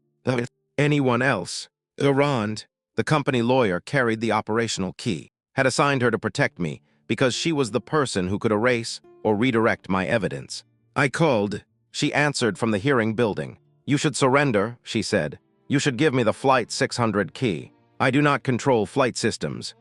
Anyone else? Iran. The company lawyer carried the operational key, had assigned her to protect me because she was the person who could erase or redirect my evidence. I called. She answered from the hearing building. You should surrender, she said. You should give me the Flight 600 key. I do not control flight systems.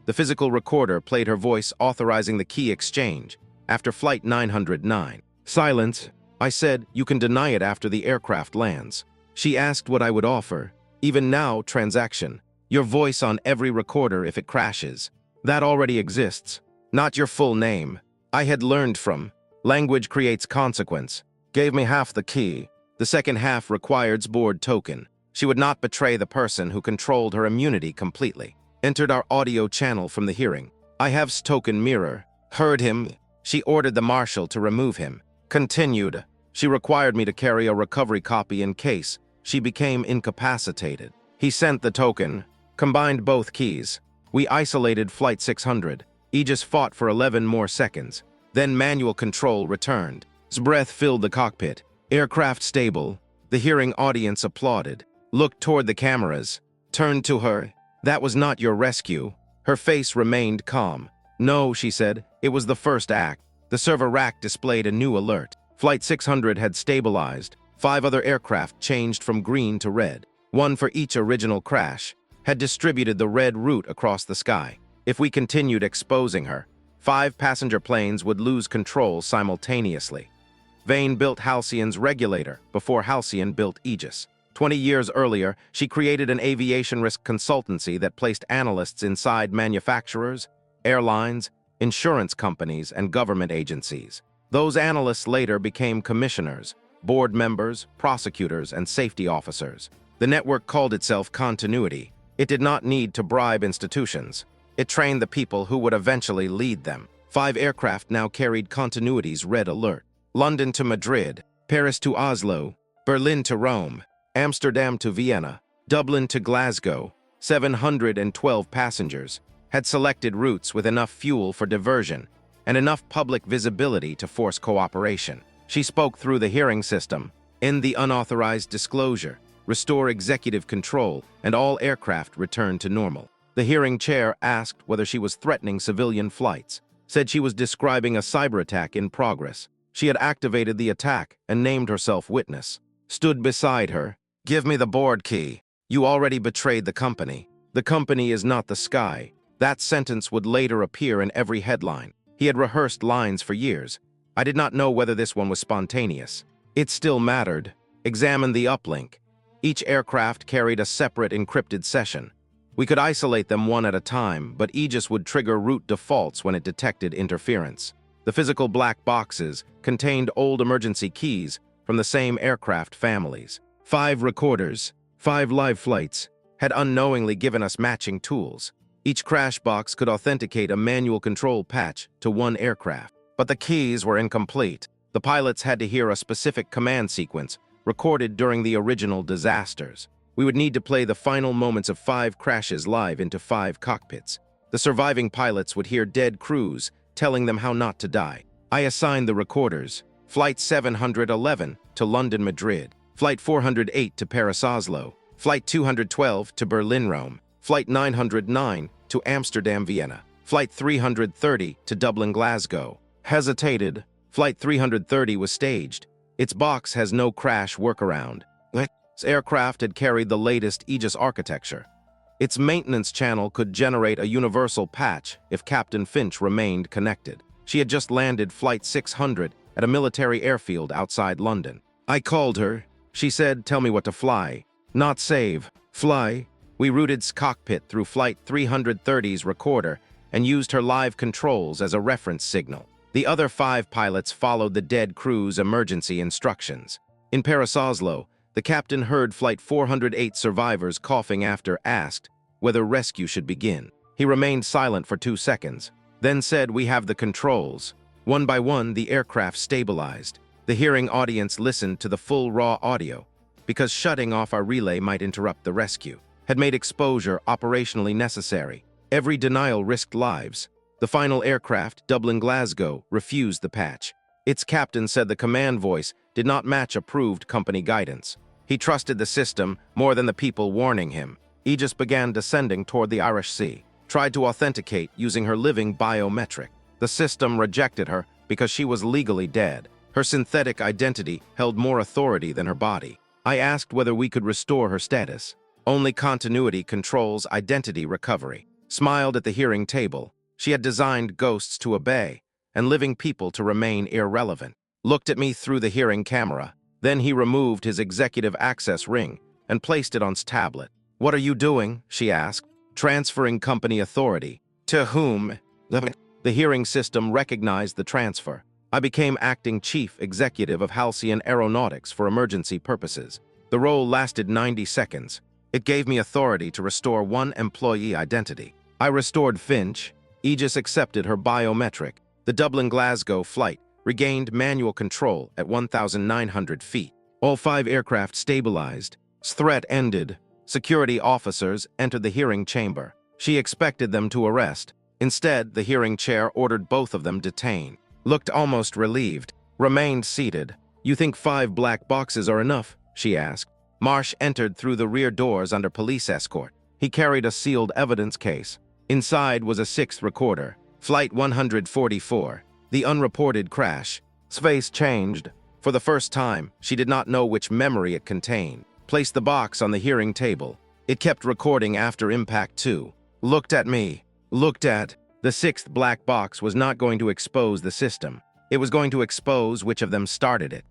The physical recorder played her voice authorizing the key exchange after Flight 909. Silence. I said, you can deny it after the aircraft lands. She asked what I would offer. Even now, transaction. Your voice on every recorder if it crashes. That already exists. Not your full name. I had learned from. Language creates consequence. Gave me half the key. The second half required board token. She would not betray the person who controlled her immunity completely. Entered our audio channel from the hearing. I have token mirror. Heard him. She ordered the marshal to remove him. Continued. She required me to carry a recovery copy in case she became incapacitated. He sent the token. Combined both keys. We isolated Flight 600. Aegis fought for 11 more seconds. Then manual control returned. His breath filled the cockpit. Aircraft stable. The hearing audience applauded. Looked toward the cameras. Turned to her. That was not your rescue. Her face remained calm. No, she said. It was the first act. The server rack displayed a new alert. Flight 600 had stabilized. 5 other aircraft changed from green to red. 1 for each original crash. Had distributed the red route across the sky. If we continued exposing her, 5 passenger planes would lose control simultaneously. Vane built Halcyon's regulator before Halcyon built Aegis. 20 years earlier, she created an aviation risk consultancy that placed analysts inside manufacturers, airlines, insurance companies, and government agencies. Those analysts later became commissioners, board members, prosecutors, and safety officers. The network called itself Continuity. It did not need to bribe institutions. It trained the people who would eventually lead them. 5 aircraft now carried Continuity's red alert. London to Madrid, Paris to Oslo, Berlin to Rome, Amsterdam to Vienna, Dublin to Glasgow. 712 passengers had selected routes with enough fuel for diversion and enough public visibility to force cooperation. She spoke through the hearing system, end the unauthorized disclosure, restore executive control, and all aircraft return to normal. The hearing chair asked whether she was threatening civilian flights, said she was describing a cyber attack in progress. She had activated the attack and named herself witness. Stood beside her. Give me the board key. You already betrayed the company. The company is not the sky. That sentence would later appear in every headline. He had rehearsed lines for years. I did not know whether this one was spontaneous. It still mattered. Examine the uplink. Each aircraft carried a separate encrypted session. We could isolate them one at a time, but Aegis would trigger route defaults when it detected interference. The physical black boxes contained old emergency keys from the same aircraft families. 5 recorders, 5 live flights, had unknowingly given us matching tools. Each crash box could authenticate a manual control patch to one aircraft. But the keys were incomplete. The pilots had to hear a specific command sequence recorded during the original disasters. We would need to play the final moments of 5 crashes live into 5 cockpits. The surviving pilots would hear dead crews telling them how not to die. I assigned the recorders. Flight 711 to London, Madrid. Flight 408 to Paris, Oslo. Flight 212 to Berlin, Rome. Flight 909 to Amsterdam, Vienna. Flight 330 to Dublin, Glasgow. Hesitated. Flight 330 was staged. Its box has no crash workaround. Its aircraft had carried the latest Aegis architecture. Its maintenance channel could generate a universal patch if Captain Finch remained connected. She had just landed Flight 600 at a military airfield outside London. I called her. She said, tell me what to fly. Not save. Fly. We routed cockpit through Flight 330's recorder and used her live controls as a reference signal. The other 5 pilots followed the dead crew's emergency instructions. In Paris, Oslo, the captain heard Flight 408 survivors coughing after asked whether rescue should begin. He remained silent for 2 seconds, then said, we have the controls. One by one, the aircraft stabilized. The hearing audience listened to the full raw audio, because shutting off our relay might interrupt the rescue. Had made exposure operationally necessary. Every denial risked lives. The final aircraft, Dublin Glasgow, refused the patch. Its captain said the command voice did not match approved company guidance. He trusted the system more than the people warning him. Aegis began descending toward the Irish Sea, tried to authenticate using her living biometric. The system rejected her because she was legally dead. Her synthetic identity held more authority than her body. I asked whether we could restore her status. Only continuity controls identity recovery. Smiled at the hearing table. She had designed ghosts to obey, and living people to remain irrelevant. Looked at me through the hearing camera. Then he removed his executive access ring and placed it on his tablet. "What are you doing?" she asked. "Transferring company authority." "To whom?" The hearing system recognized the transfer. I became acting chief executive of Halcyon Aeronautics for emergency purposes. The role lasted 90 seconds. It gave me authority to restore one employee identity. I restored Finch. Aegis accepted her biometric. The Dublin-Glasgow flight regained manual control at 1,900 feet. All 5 aircraft stabilized. Threat ended. Security officers entered the hearing chamber. She expected them to arrest. Instead, the hearing chair ordered both of them detained. Looked almost relieved. Remained seated. "You think 5 black boxes are enough?" she asked. Marsh entered through the rear doors under police escort. He carried a sealed evidence case. Inside was a 6th recorder. Flight 144. The unreported crash. Space changed. For the first time, she did not know which memory it contained. Placed the box on the hearing table. It kept recording after impact too. Looked at me. Looked at. The 6th black box was not going to expose the system. It was going to expose which of them started it.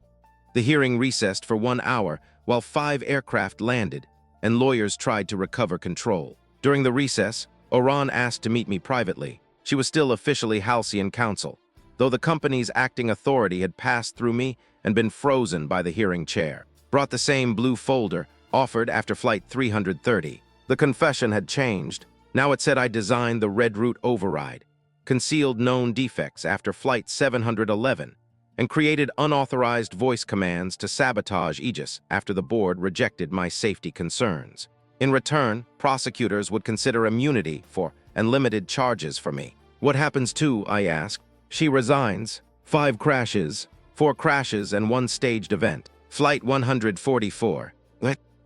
The hearing recessed for 1 hour while 5 aircraft landed, and lawyers tried to recover control. During the recess, Oran asked to meet me privately. She was still officially Halcyon counsel, though the company's acting authority had passed through me and been frozen by the hearing chair. Brought the same blue folder, offered after Flight 330. The confession had changed. Now it said I designed the red route override, concealed known defects after Flight 711, and created unauthorized voice commands to sabotage Aegis after the board rejected my safety concerns. In return, prosecutors would consider immunity for and limited charges for me. "What happens to?" I asked. She resigns. 5 crashes, 4 crashes and 1 staged event. Flight 144.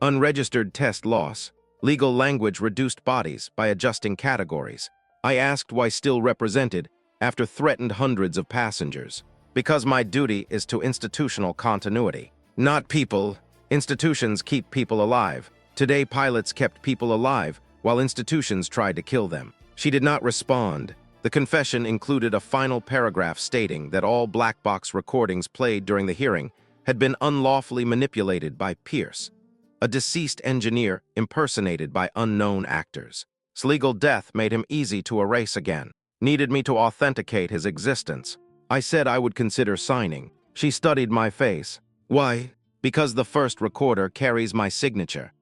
Unregistered test loss. Legal language reduced bodies by adjusting categories. I asked why still represented after threatened hundreds of passengers. Because my duty is to institutional continuity. Not people. Institutions keep people alive. Today pilots kept people alive while institutions tried to kill them. She did not respond. The confession included a final paragraph stating that all black box recordings played during the hearing had been unlawfully manipulated by Pierce, a deceased engineer impersonated by unknown actors. His legal death made him easy to erase again. Needed me to authenticate his existence. I said I would consider signing. She studied my face. "Why?" "Because the first recorder carries my signature."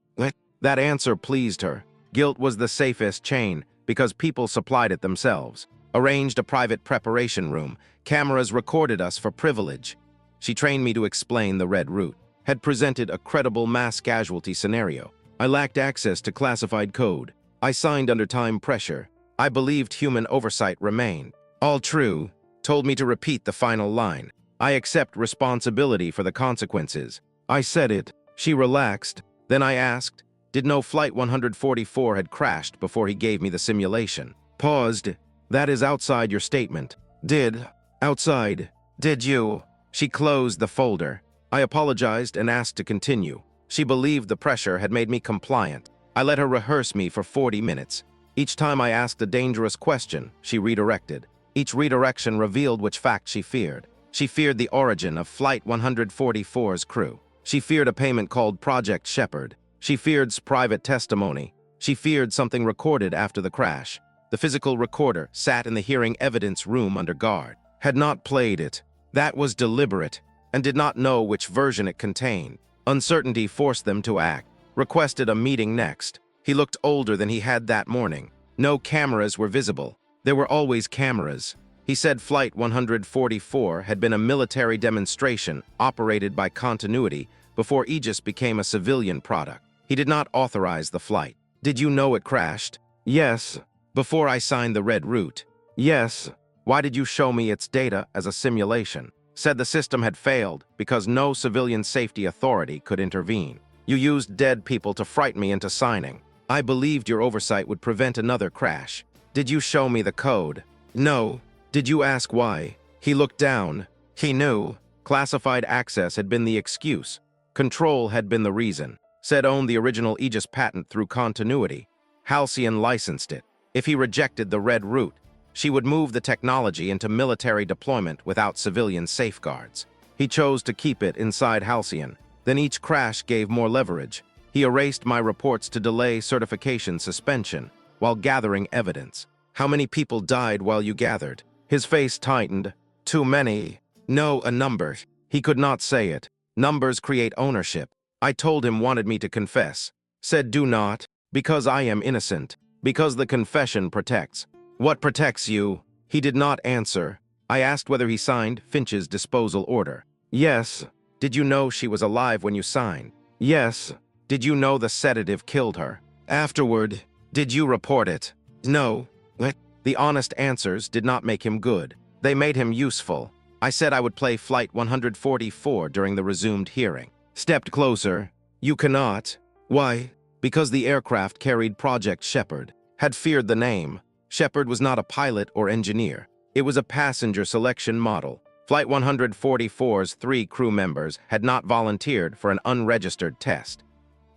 That answer pleased her. Guilt was the safest chain because people supplied it themselves. Arranged a private preparation room. Cameras recorded us for privilege. She trained me to explain the red route. Had presented a credible mass casualty scenario. I lacked access to classified code. I signed under time pressure. I believed human oversight remained. All true. Told me to repeat the final line. I accept responsibility for the consequences. I said it. She relaxed. Then I asked, did know Flight 144 had crashed before he gave me the simulation. Paused. That is outside your statement. Did. Outside. Did you? She closed the folder. I apologized and asked to continue. She believed the pressure had made me compliant. I let her rehearse me for 40 minutes. Each time I asked a dangerous question, she redirected. Each redirection revealed which fact she feared. She feared the origin of Flight 144's crew. She feared a payment called Project Shepherd. She feared private testimony. She feared something recorded after the crash. The physical recorder sat in the hearing evidence room under guard. Had not played it. That was deliberate, and did not know which version it contained. Uncertainty forced them to act. Requested a meeting next. He looked older than he had that morning. No cameras were visible. There were always cameras. He said Flight 144 had been a military demonstration operated by continuity before Aegis became a civilian product. He did not authorize the flight. Did you know it crashed? Yes. Before I signed the red route? Yes. Why did you show me its data as a simulation? said the system had failed because no civilian safety authority could intervene. You used dead people to frighten me into signing. I believed your oversight would prevent another crash. Did you show me the code? No. Did you ask why? He looked down. He knew. Classified access had been the excuse. Control had been the reason. Said owned the original Aegis patent through continuity. Halcyon licensed it. If he rejected the red route, she would move the technology into military deployment without civilian safeguards. He chose to keep it inside Halcyon. Then each crash gave more leverage. He erased my reports to delay certification suspension while gathering evidence. How many people died while you gathered? His face tightened. Too many. No, a number. He could not say it. Numbers create ownership. I told him wanted me to confess. Said do not, because I am innocent. Because the confession protects. What protects you? He did not answer. I asked whether he signed Finch's disposal order. Yes. Did you know she was alive when you signed? Yes. Did you know the sedative killed her? Afterward. Did you report it? No. What? The honest answers did not make him good. They made him useful. I said I would play Flight 144 during the resumed hearing. Stepped closer. You cannot. Why? Because the aircraft carried Project Shepard. Had feared the name. Shepard was not a pilot or engineer. It was a passenger selection model. Flight 144's 3 crew members had not volunteered for an unregistered test.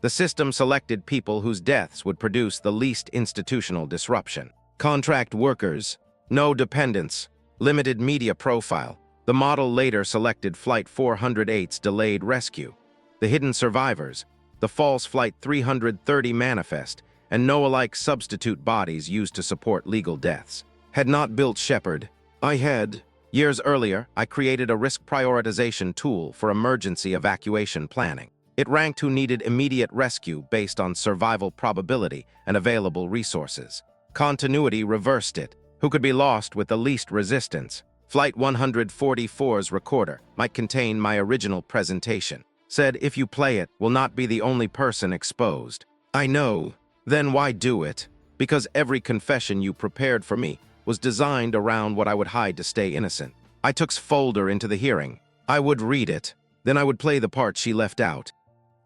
The system selected people whose deaths would produce the least institutional disruption. Contract workers, no dependents, limited media profile. The model later selected Flight 408's delayed rescue. The hidden survivors, the false Flight 330 manifest, and no-alike substitute bodies used to support legal deaths. Had not built Shepard. I had. Years earlier, I created a risk prioritization tool for emergency evacuation planning. It ranked who needed immediate rescue based on survival probability and available resources. Continuity reversed it. Who could be lost with the least resistance? Flight 144's recorder might contain my original presentation. Said if you play it, will not be the only person exposed. I know. Then why do it? Because every confession you prepared for me was designed around what I would hide to stay innocent. I took's folder into the hearing. I would read it. Then I would play the part she left out.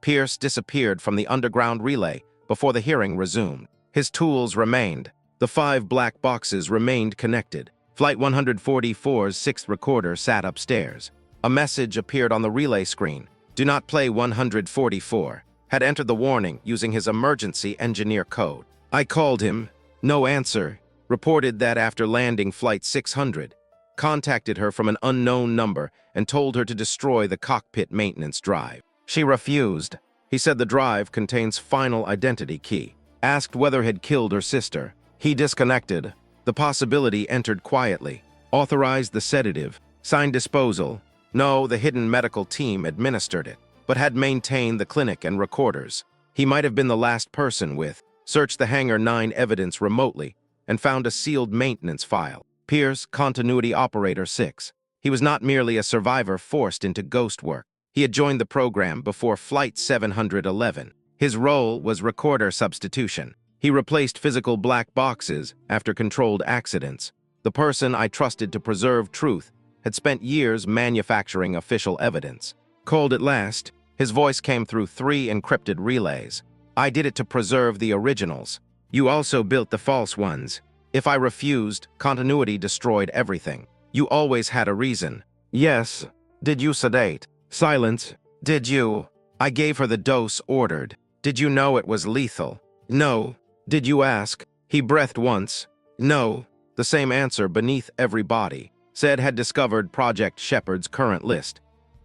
Pierce disappeared from the underground relay before the hearing resumed. His tools remained. The 5 black boxes remained connected. Flight 144's 6th recorder sat upstairs. A message appeared on the relay screen. Do not play 144. Had entered the warning using his emergency engineer code. I called him. No answer. Reported that after landing Flight 600, contacted her from an unknown number and told her to destroy the cockpit maintenance drive. She refused. He said the drive contains final identity key. Asked whether had killed her sister. He disconnected. The possibility entered quietly. Authorized the sedative. Signed disposal. No, the hidden medical team administered it, but had maintained the clinic and recorders. He might have been the last person with. Searched the Hangar 9 evidence remotely and found a sealed maintenance file. Pierce, Continuity Operator 6. He was not merely a survivor forced into ghost work. He had joined the program before Flight 711. His role was recorder substitution. He replaced physical black boxes after controlled accidents. The person I trusted to preserve truth had spent years manufacturing official evidence. Called at last, his voice came through 3 encrypted relays. I did it to preserve the originals. You also built the false ones. If I refused, continuity destroyed everything. You always had a reason. Yes. Did you sedate? Silence. Did you? I gave her the dose ordered. Did you know it was lethal? No. Did you ask? He breathed once. No. The same answer beneath every body. Said had discovered Project Shepard's current list.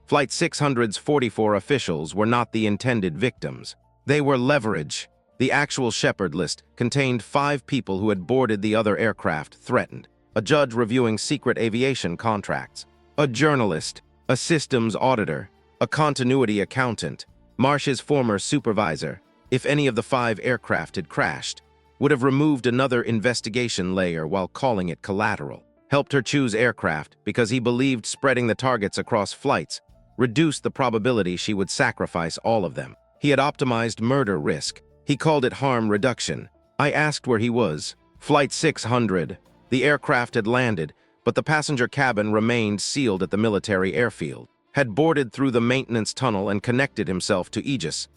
Flight 600's 44 officials were not the intended victims. They were leverage. The actual Shepard list contained 5 people who had boarded the other aircraft threatened. A judge reviewing secret aviation contracts. A journalist. A systems auditor. A continuity accountant. Marsh's former supervisor, if any of the 5 aircraft had crashed, would have removed another investigation layer while calling it collateral. Helped her choose aircraft because he believed spreading the targets across flights reduced the probability she would sacrifice all of them. He had optimized murder risk. He called it harm reduction. I asked where he was. Flight 600. The aircraft had landed, but the passenger cabin remained sealed at the military airfield. Had boarded through the maintenance tunnel and connected himself to Aegis'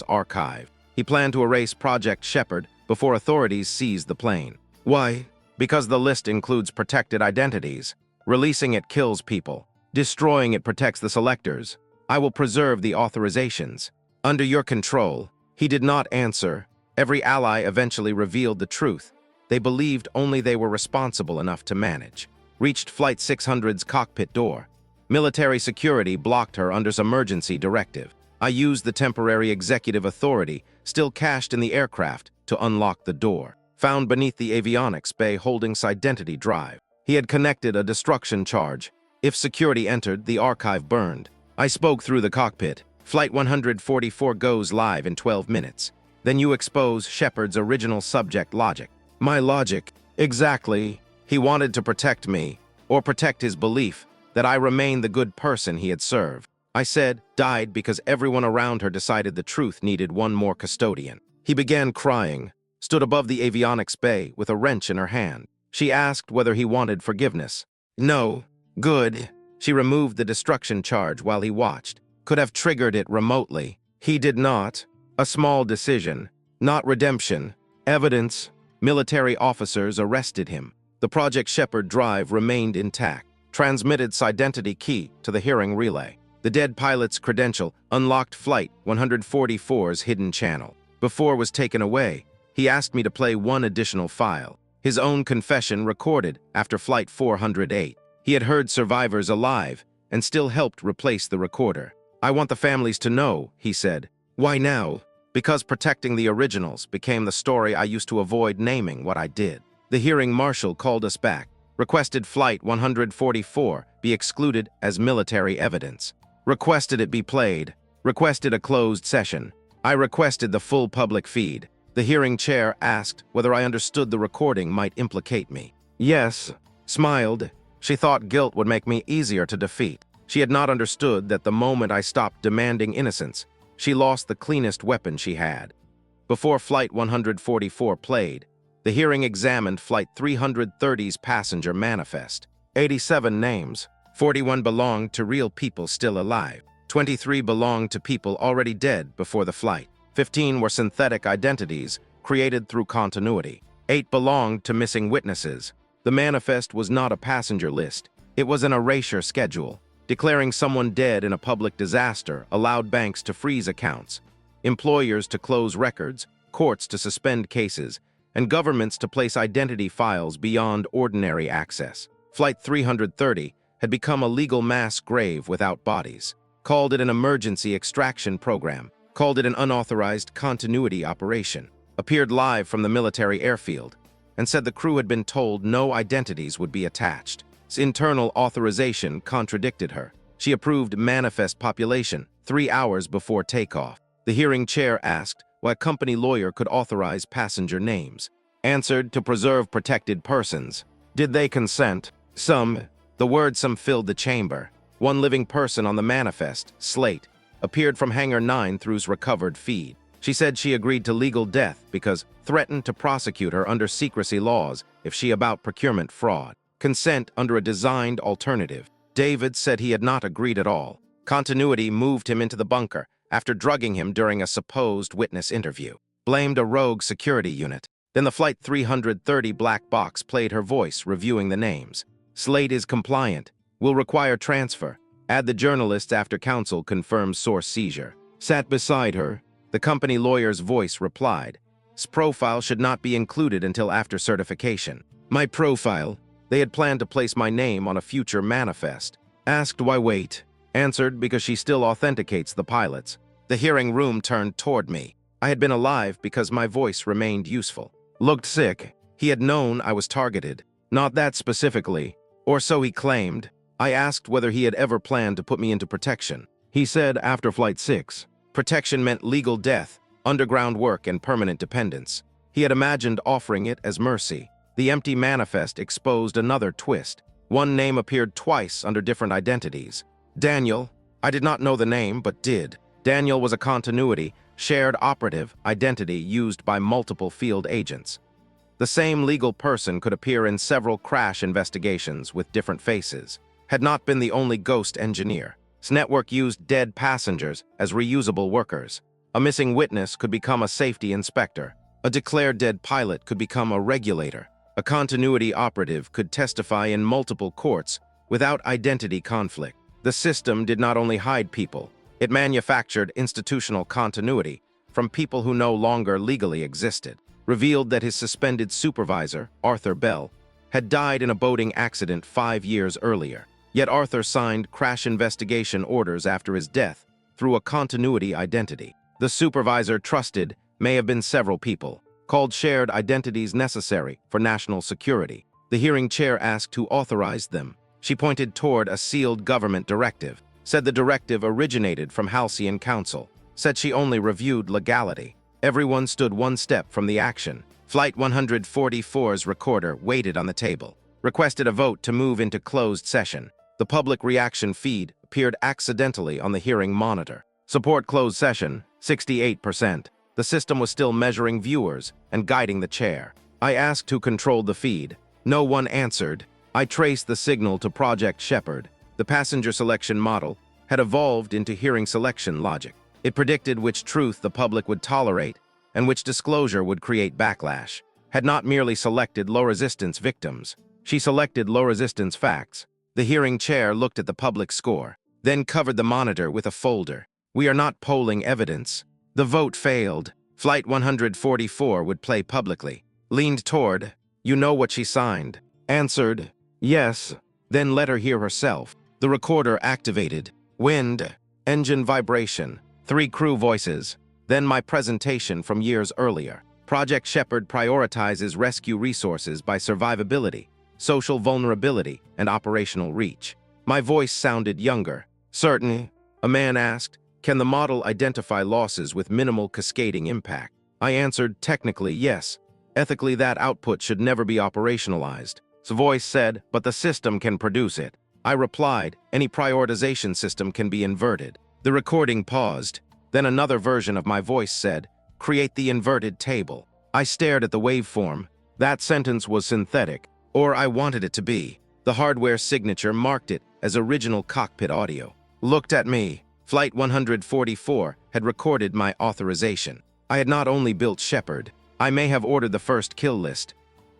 archive. He planned to erase Project Shepard before authorities seized the plane. Why? Because the list includes protected identities. Releasing it kills people. Destroying it protects the selectors. I will preserve the authorizations. Under your control. He did not answer. Every ally eventually revealed the truth. They believed only they were responsible enough to manage. Reached Flight 600's cockpit door. Military security blocked her under emergency directive. I used the temporary executive authority, still cached in the aircraft, to unlock the door. Found beneath the avionics bay Holding's identity drive. He had connected a destruction charge. If security entered, the archive burned. I spoke through the cockpit. Flight 144 goes live in 12 minutes. Then you expose Shepard's original subject logic. My logic? Exactly. He wanted to protect me, or protect his belief that I remained the good person he had served. I said, died because everyone around her decided the truth needed one more custodian. He began crying, stood above the avionics bay with a wrench in her hand. She asked whether he wanted forgiveness. No. Good. She removed the destruction charge while he watched. Could have triggered it remotely. He did not. A small decision. Not redemption. Evidence. Military officers arrested him. The Project Shepard drive remained intact. Transmitted its identity key to the hearing relay. The dead pilot's credential unlocked Flight 144's hidden channel. Before it was taken away, he asked me to play one additional file. His own confession recorded after Flight 408. He had heard survivors alive and still helped replace the recorder. I want the families to know, he said. Why now? Because protecting the originals became the story I used to avoid naming what I did. The hearing marshal called us back, requested Flight 144 be excluded as military evidence. Requested it be played. Requested a closed session. I requested the full public feed. The hearing chair asked whether I understood the recording might implicate me. Yes. Smiled. She thought guilt would make me easier to defeat. She had not understood that the moment I stopped demanding innocence, she lost the cleanest weapon she had. Before Flight 144 played, the hearing examined Flight 330's passenger manifest. 87 names. 41 belonged to real people still alive. 23 belonged to people already dead before the flight. 15 were synthetic identities created through continuity. 8 belonged to missing witnesses. The manifest was not a passenger list. It was an erasure schedule. Declaring someone dead in a public disaster allowed banks to freeze accounts, employers to close records, courts to suspend cases, and governments to place identity files beyond ordinary access. Flight 330 had become a legal mass grave without bodies. Called it an emergency extraction program. Called it an unauthorized continuity operation. Appeared live from the military airfield, and said the crew had been told no identities would be attached. Internal authorization contradicted her. She approved manifest population 3 hours before takeoff. The hearing chair asked why a company lawyer could authorize passenger names. Answered to preserve protected persons. Did they consent? Some. The word some filled the chamber. One living person on the manifest, Slate, appeared from Hangar 9 through's recovered feed. She said she agreed to legal death because threatened to prosecute her under secrecy laws if she about procurement fraud. Consent under a designed alternative. David said he had not agreed at all. Continuity moved him into the bunker after drugging him during a supposed witness interview. Blamed a rogue security unit. Then the Flight 330 black box played her voice reviewing the names. Slate is compliant. Will require transfer. Add the journalist after counsel confirms source seizure. Sat beside her. The company lawyer's voice replied. "'S profile should not be included until after certification. My profile. They had planned to place my name on a future manifest. Asked why wait. Answered because she still authenticates the pilots. The hearing room turned toward me. I had been alive because my voice remained useful. Looked sick. He had known I was targeted. Not that specifically. Or so he claimed. I asked whether he had ever planned to put me into protection. He said after Flight 6. Protection meant legal death, underground work, and permanent dependence. He had imagined offering it as mercy. The empty manifest exposed another twist. One name appeared twice under different identities. Daniel. I did not know the name, but did. Daniel was a continuity, shared operative identity used by multiple field agents. The same legal person could appear in several crash investigations with different faces. Had not been the only ghost engineer. His network used dead passengers as reusable workers. A missing witness could become a safety inspector. A declared dead pilot could become a regulator. A continuity operative could testify in multiple courts without identity conflict. The system did not only hide people, it manufactured institutional continuity from people who no longer legally existed. Revealed that his suspended supervisor, Arthur Bell, had died in a boating accident 5 years earlier. Yet Arthur signed crash investigation orders after his death through a continuity identity. The supervisor trusted may have been several people, called shared identities necessary for national security. The hearing chair asked who authorized them. She pointed toward a sealed government directive, said the directive originated from Halcyon Council, said she only reviewed legality. Everyone stood one step from the action. Flight 144's recorder waited on the table, requested a vote to move into closed session. The public reaction feed appeared accidentally on the hearing monitor. Support closed session, 68%. The system was still measuring viewers and guiding the chair. I asked who controlled the feed. No one answered. I traced the signal to Project Shepherd. The passenger selection model had evolved into hearing selection logic. It predicted which truth the public would tolerate and which disclosure would create backlash. Had not merely selected low-resistance victims. She selected low-resistance facts. The hearing chair looked at the public score, then covered the monitor with a folder. We are not polling evidence. The vote failed. Flight 144 would play publicly. Leaned toward, you know what she signed. Answered, yes. Then let her hear herself. The recorder activated. Wind, engine vibration, 3 crew voices. Then my presentation from years earlier. Project Shepherd prioritizes rescue resources by survivability, social vulnerability, and operational reach. My voice sounded younger. Certainly, a man asked, can the model identify losses with minimal cascading impact? I answered, technically, yes. Ethically, that output should never be operationalized. The voice said, but the system can produce it. I replied, any prioritization system can be inverted. The recording paused. Then another version of my voice said, create the inverted table. I stared at the waveform. That sentence was synthetic, or I wanted it to be. The hardware signature marked it as original cockpit audio. Looked at me. Flight 144 had recorded my authorization. I had not only built Shepherd, I may have ordered the first kill list.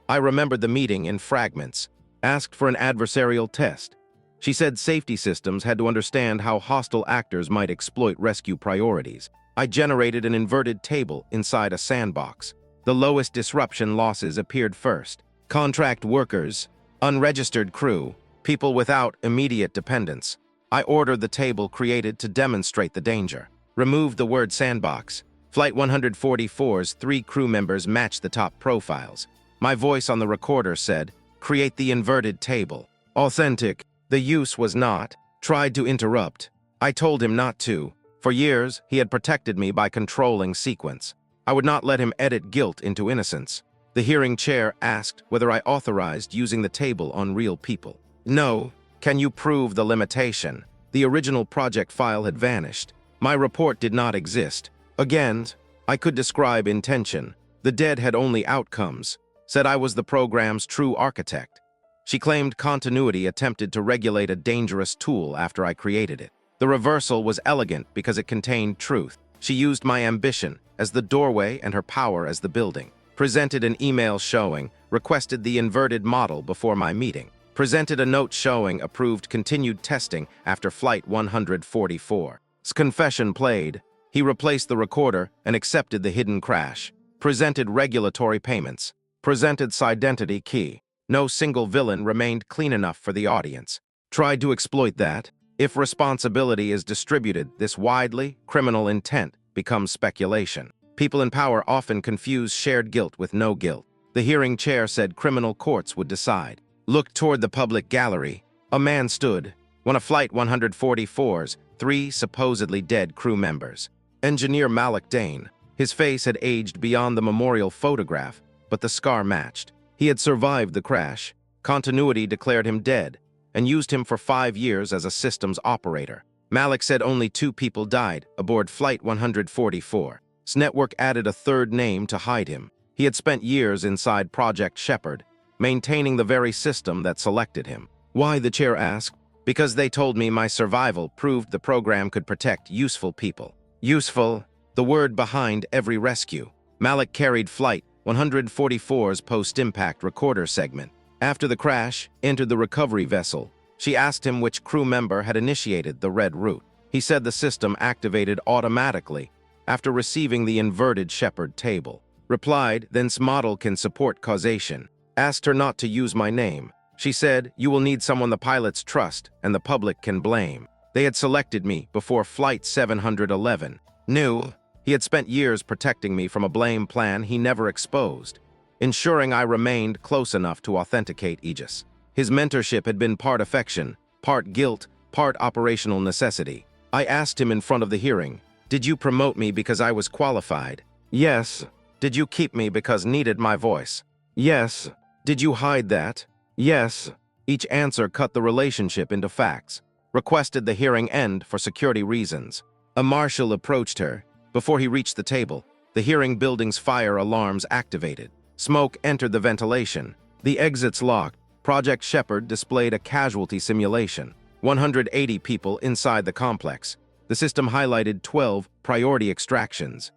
I remembered the meeting in fragments, asked for an adversarial test. She said safety systems had to understand how hostile actors might exploit rescue priorities. I generated an inverted table inside a sandbox. The lowest disruption losses appeared first. Contract workers, unregistered crew, people without immediate dependence. I ordered the table created to demonstrate the danger. Removed the word sandbox. Flight 144's 3 crew members matched the top profiles. My voice on the recorder said, create the inverted table. Authentic. The use was not. Tried to interrupt. I told him not to. For years, he had protected me by controlling sequence. I would not let him edit guilt into innocence. The hearing chair asked whether I authorized using the table on real people. No. Can you prove the limitation? The original project file had vanished. My report did not exist. Again, I could describe intention. The dead had only outcomes. Said I was the program's true architect. She claimed continuity attempted to regulate a dangerous tool after I created it. The reversal was elegant because it contained truth. She used my ambition as the doorway and her power as the building. Presented an email showing, requested the inverted model before my meeting. Presented a note showing approved continued testing after Flight 144. His confession played. He replaced the recorder and accepted the hidden crash. Presented regulatory payments. Presented identity key. No single villain remained clean enough for the audience. Tried to exploit that. If responsibility is distributed this widely, criminal intent becomes speculation. People in power often confuse shared guilt with no guilt. The hearing chair said criminal courts would decide. Looked toward the public gallery. A man stood. One of Flight 144's 3 supposedly dead crew members. Engineer Malik Dane. His face had aged beyond the memorial photograph, but the scar matched. He had survived the crash. Continuity declared him dead and used him for 5 years as a systems operator. Malik said only 2 people died aboard Flight 144. His network added a 3rd name to hide him. He had spent years inside Project Shepherd, maintaining the very system that selected him. Why, the chair asked. Because they told me my survival proved the program could protect useful people. Useful, the word behind every rescue. Malik carried Flight 144's post-impact recorder segment. After the crash, entered the recovery vessel. She asked him which crew member had initiated the red route. He said the system activated automatically after receiving the inverted Shepherd table. Replied, "This model can support causation." Asked her not to use my name. She said, "You will need someone the pilots trust and the public can blame." They had selected me before Flight 711. Knew he had spent years protecting me from a blame plan he never exposed, ensuring I remained close enough to authenticate Aegis. His mentorship had been part affection, part guilt, part operational necessity. I asked him in front of the hearing, "Did you promote me because I was qualified?" "Yes." "Did you keep me because needed my voice?" "Yes." "Did you hide that?" "Yes." Each answer cut the relationship into facts. Requested the hearing end for security reasons. A marshal approached her. Before he reached the table, the hearing building's fire alarms activated. Smoke entered the ventilation. The exits locked. Project Shepherd displayed a casualty simulation. 180 people inside the complex. The system highlighted 12 priority extractions.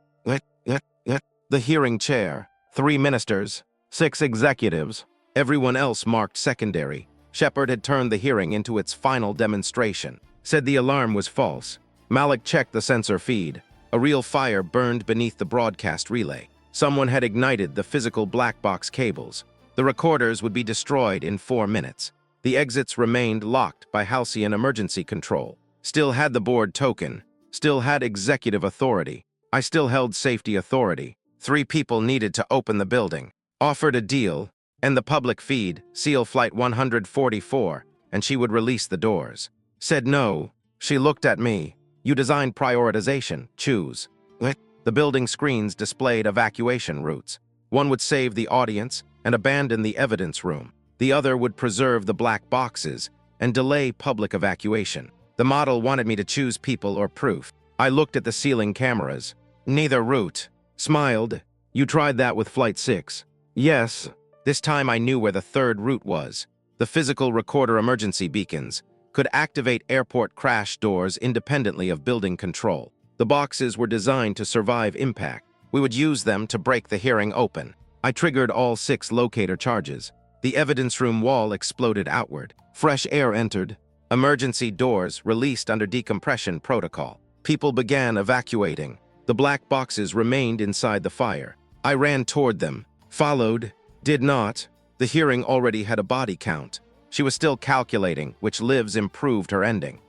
The hearing chair, 3 ministers, 6 executives, everyone else marked secondary. Shepherd had turned the hearing into its final demonstration. Said the alarm was false. Malik checked the sensor feed. A real fire burned beneath the broadcast relay. Someone had ignited the physical black box cables. The recorders would be destroyed in 4 minutes. The exits remained locked by Halcyon emergency control. Still had the board token. Still had executive authority. I still held safety authority. 3 people needed to open the building. Offered a deal, and the public feed, seal Flight 144, and she would release the doors. Said no. She looked at me. "You designed prioritization. Choose." The building screens displayed evacuation routes. One would save the audience and abandon the evidence room. The other would preserve the black boxes and delay public evacuation. The model wanted me to choose people or proof. I looked at the ceiling cameras. Neither route. Smiled. "You tried that with Flight 6. "Yes." This time I knew where the 3rd route was. The physical recorder emergency beacons could activate airport crash doors independently of building control. The boxes were designed to survive impact. We would use them to break the hearing open. I triggered all 6 locator charges. The evidence room wall exploded outward. Fresh air entered. Emergency doors released under decompression protocol. People began evacuating. The black boxes remained inside the fire. I ran toward them. Followed. Did not. The hearing already had a body count. She was still calculating which lives improved her ending.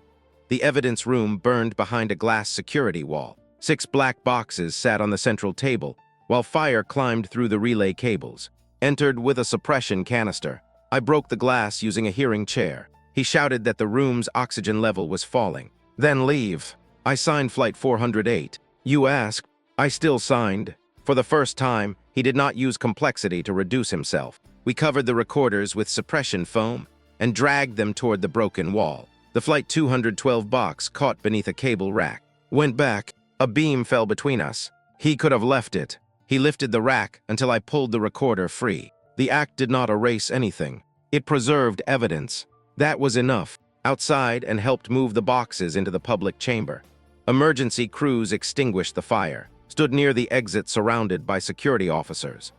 The evidence room burned behind a glass security wall. 6 black boxes sat on the central table, while fire climbed through the relay cables. Entered with a suppression canister. I broke the glass using a hearing chair. He shouted that the room's oxygen level was falling. "Then leave." I signed Flight 408. "You asked." I still signed. For the first time, he did not use complexity to reduce himself. We covered the recorders with suppression foam and dragged them toward the broken wall. The Flight 212 box caught beneath a cable rack. Went back. A beam fell between us. He could have left it. He lifted the rack until I pulled the recorder free. The act did not erase anything. It preserved evidence. That was enough. Outside and helped move the boxes into the public chamber. Emergency crews extinguished the fire. Stood near the exit surrounded by security officers.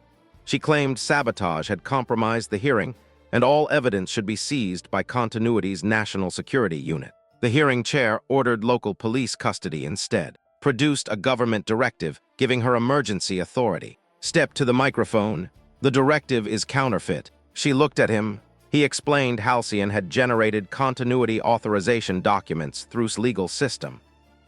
She claimed sabotage had compromised the hearing and all evidence should be seized by Continuity's National Security Unit. The hearing chair ordered local police custody instead. Produced a government directive giving her emergency authority. Stepped to the microphone. "The directive is counterfeit." She looked at him. He explained Halcyon had generated continuity authorization documents through legal system.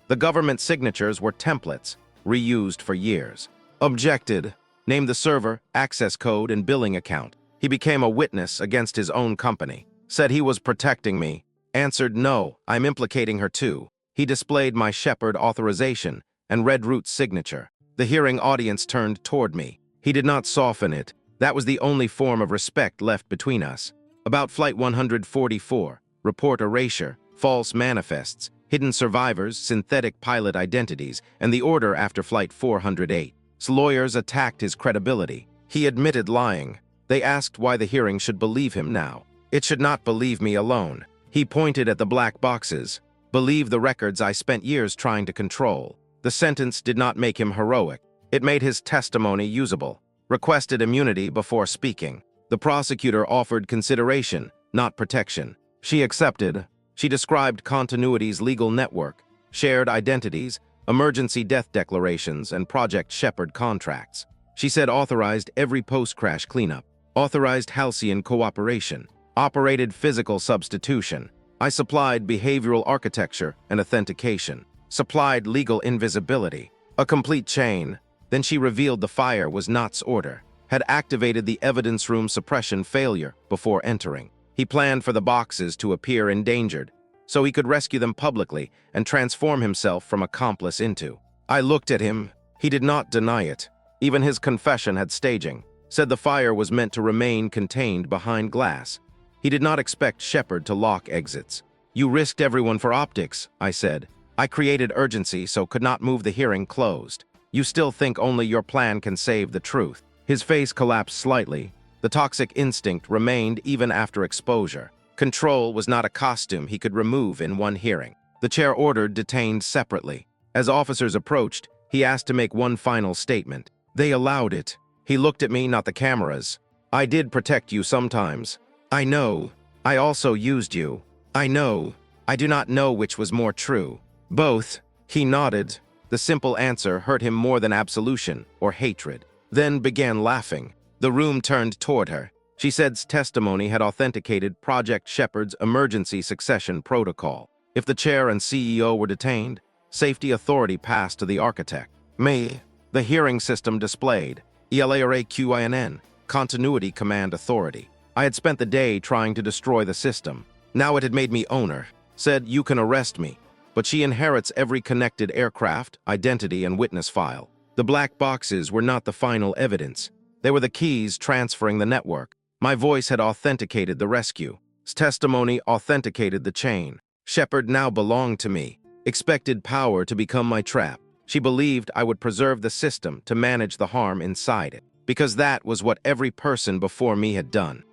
The government signatures were templates, reused for years. Objected. Named the server, access code, and billing account. He became a witness against his own company. Said he was protecting me. Answered no, I'm implicating her too. He displayed my Shepherd authorization and Red Root's signature. The hearing audience turned toward me. He did not soften it. That was the only form of respect left between us. About Flight 144, report erasure, false manifests, hidden survivors, synthetic pilot identities, and the order after Flight 408. Lawyers attacked his credibility. He admitted lying. They asked why the hearing should believe him now. It should not believe me alone. He pointed at the black boxes. Believe the records I spent years trying to control. The sentence did not make him heroic. It made his testimony usable. Requested immunity before speaking. The prosecutor offered consideration, not protection. She accepted. She described Continuity's legal network, shared identities, emergency death declarations, and Project Shepherd contracts. She said authorized every post-crash cleanup, authorized Halcyon cooperation, operated physical substitution. I supplied behavioral architecture and authentication, supplied legal invisibility, a complete chain. Then she revealed the fire was Knott's order, had activated the evidence room suppression failure before entering. He planned for the boxes to appear endangered, so he could rescue them publicly and transform himself from accomplice into. I looked at him. He did not deny it. Even his confession had staging, said the fire was meant to remain contained behind glass. He did not expect Shepherd to lock exits. You risked everyone for optics, I said. I created urgency so could not move the hearing closed. You still think only your plan can save the truth. His face collapsed slightly. The toxic instinct remained even after exposure. Control was not a costume he could remove in one hearing. The chair ordered detained separately. As officers approached, he asked to make one final statement. They allowed it. He looked at me, not the cameras. I did protect you sometimes. I know. I also used you. I know. I do not know which was more true. Both. He nodded. The simple answer hurt him more than absolution or hatred. Then began laughing. The room turned toward her. She said testimony had authenticated Project Shepherd's emergency succession protocol. If the chair and CEO were detained, safety authority passed to the architect. Me. The hearing system displayed. Elara Quinn, Continuity Command Authority. I had spent the day trying to destroy the system. Now it had made me owner. Said, you can arrest me. But she inherits every connected aircraft, identity, and witness file. The black boxes were not the final evidence. They were the keys transferring the network. My voice had authenticated the rescue. Testimony authenticated the chain. Shepherd now belonged to me. Expected power to become my trap. She believed I would preserve the system to manage the harm inside it, because that was what every person before me had done.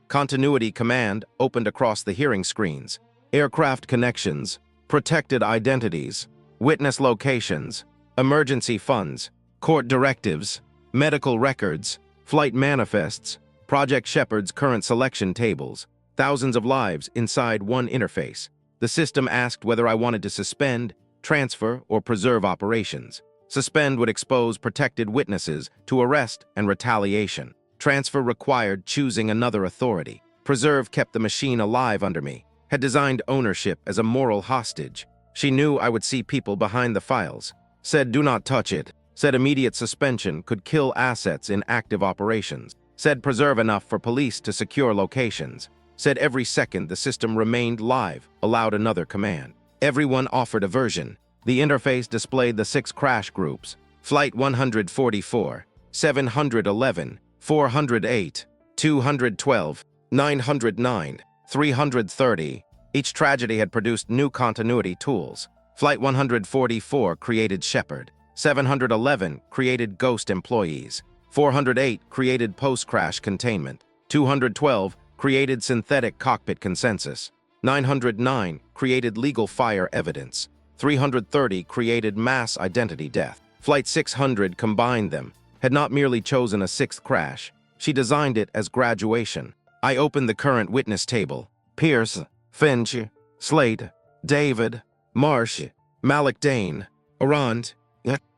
Continuity Command opened across the hearing screens. Aircraft connections, protected identities, witness locations, emergency funds, court directives, medical records, flight manifests, Project Shepherd's current selection tables, thousands of lives inside one interface. The system asked whether I wanted to suspend, transfer, or preserve operations. Suspend would expose protected witnesses to arrest and retaliation. Transfer required choosing another authority. Preserve kept the machine alive under me, had designed ownership as a moral hostage. She knew I would see people behind the files. Said do not touch it. Said immediate suspension could kill assets in active operations. Said preserve enough for police to secure locations. Said every second the system remained live, allowed another command. Everyone offered a version. The interface displayed the 6 crash groups. Flight 144, 711, 408, 212, 909, 330. Each tragedy had produced new continuity tools. Flight 144 created Shepherd. 711 created Ghost employees. 408 created post-crash containment. 212 created synthetic cockpit consensus. 909 created legal fire evidence. 330 created mass identity death. Flight 600 combined them, had not merely chosen a 6th crash. She designed it as graduation. I opened the current witness table. Pierce, Finch, Slate, David, Marsh, Malik Dane, Arand,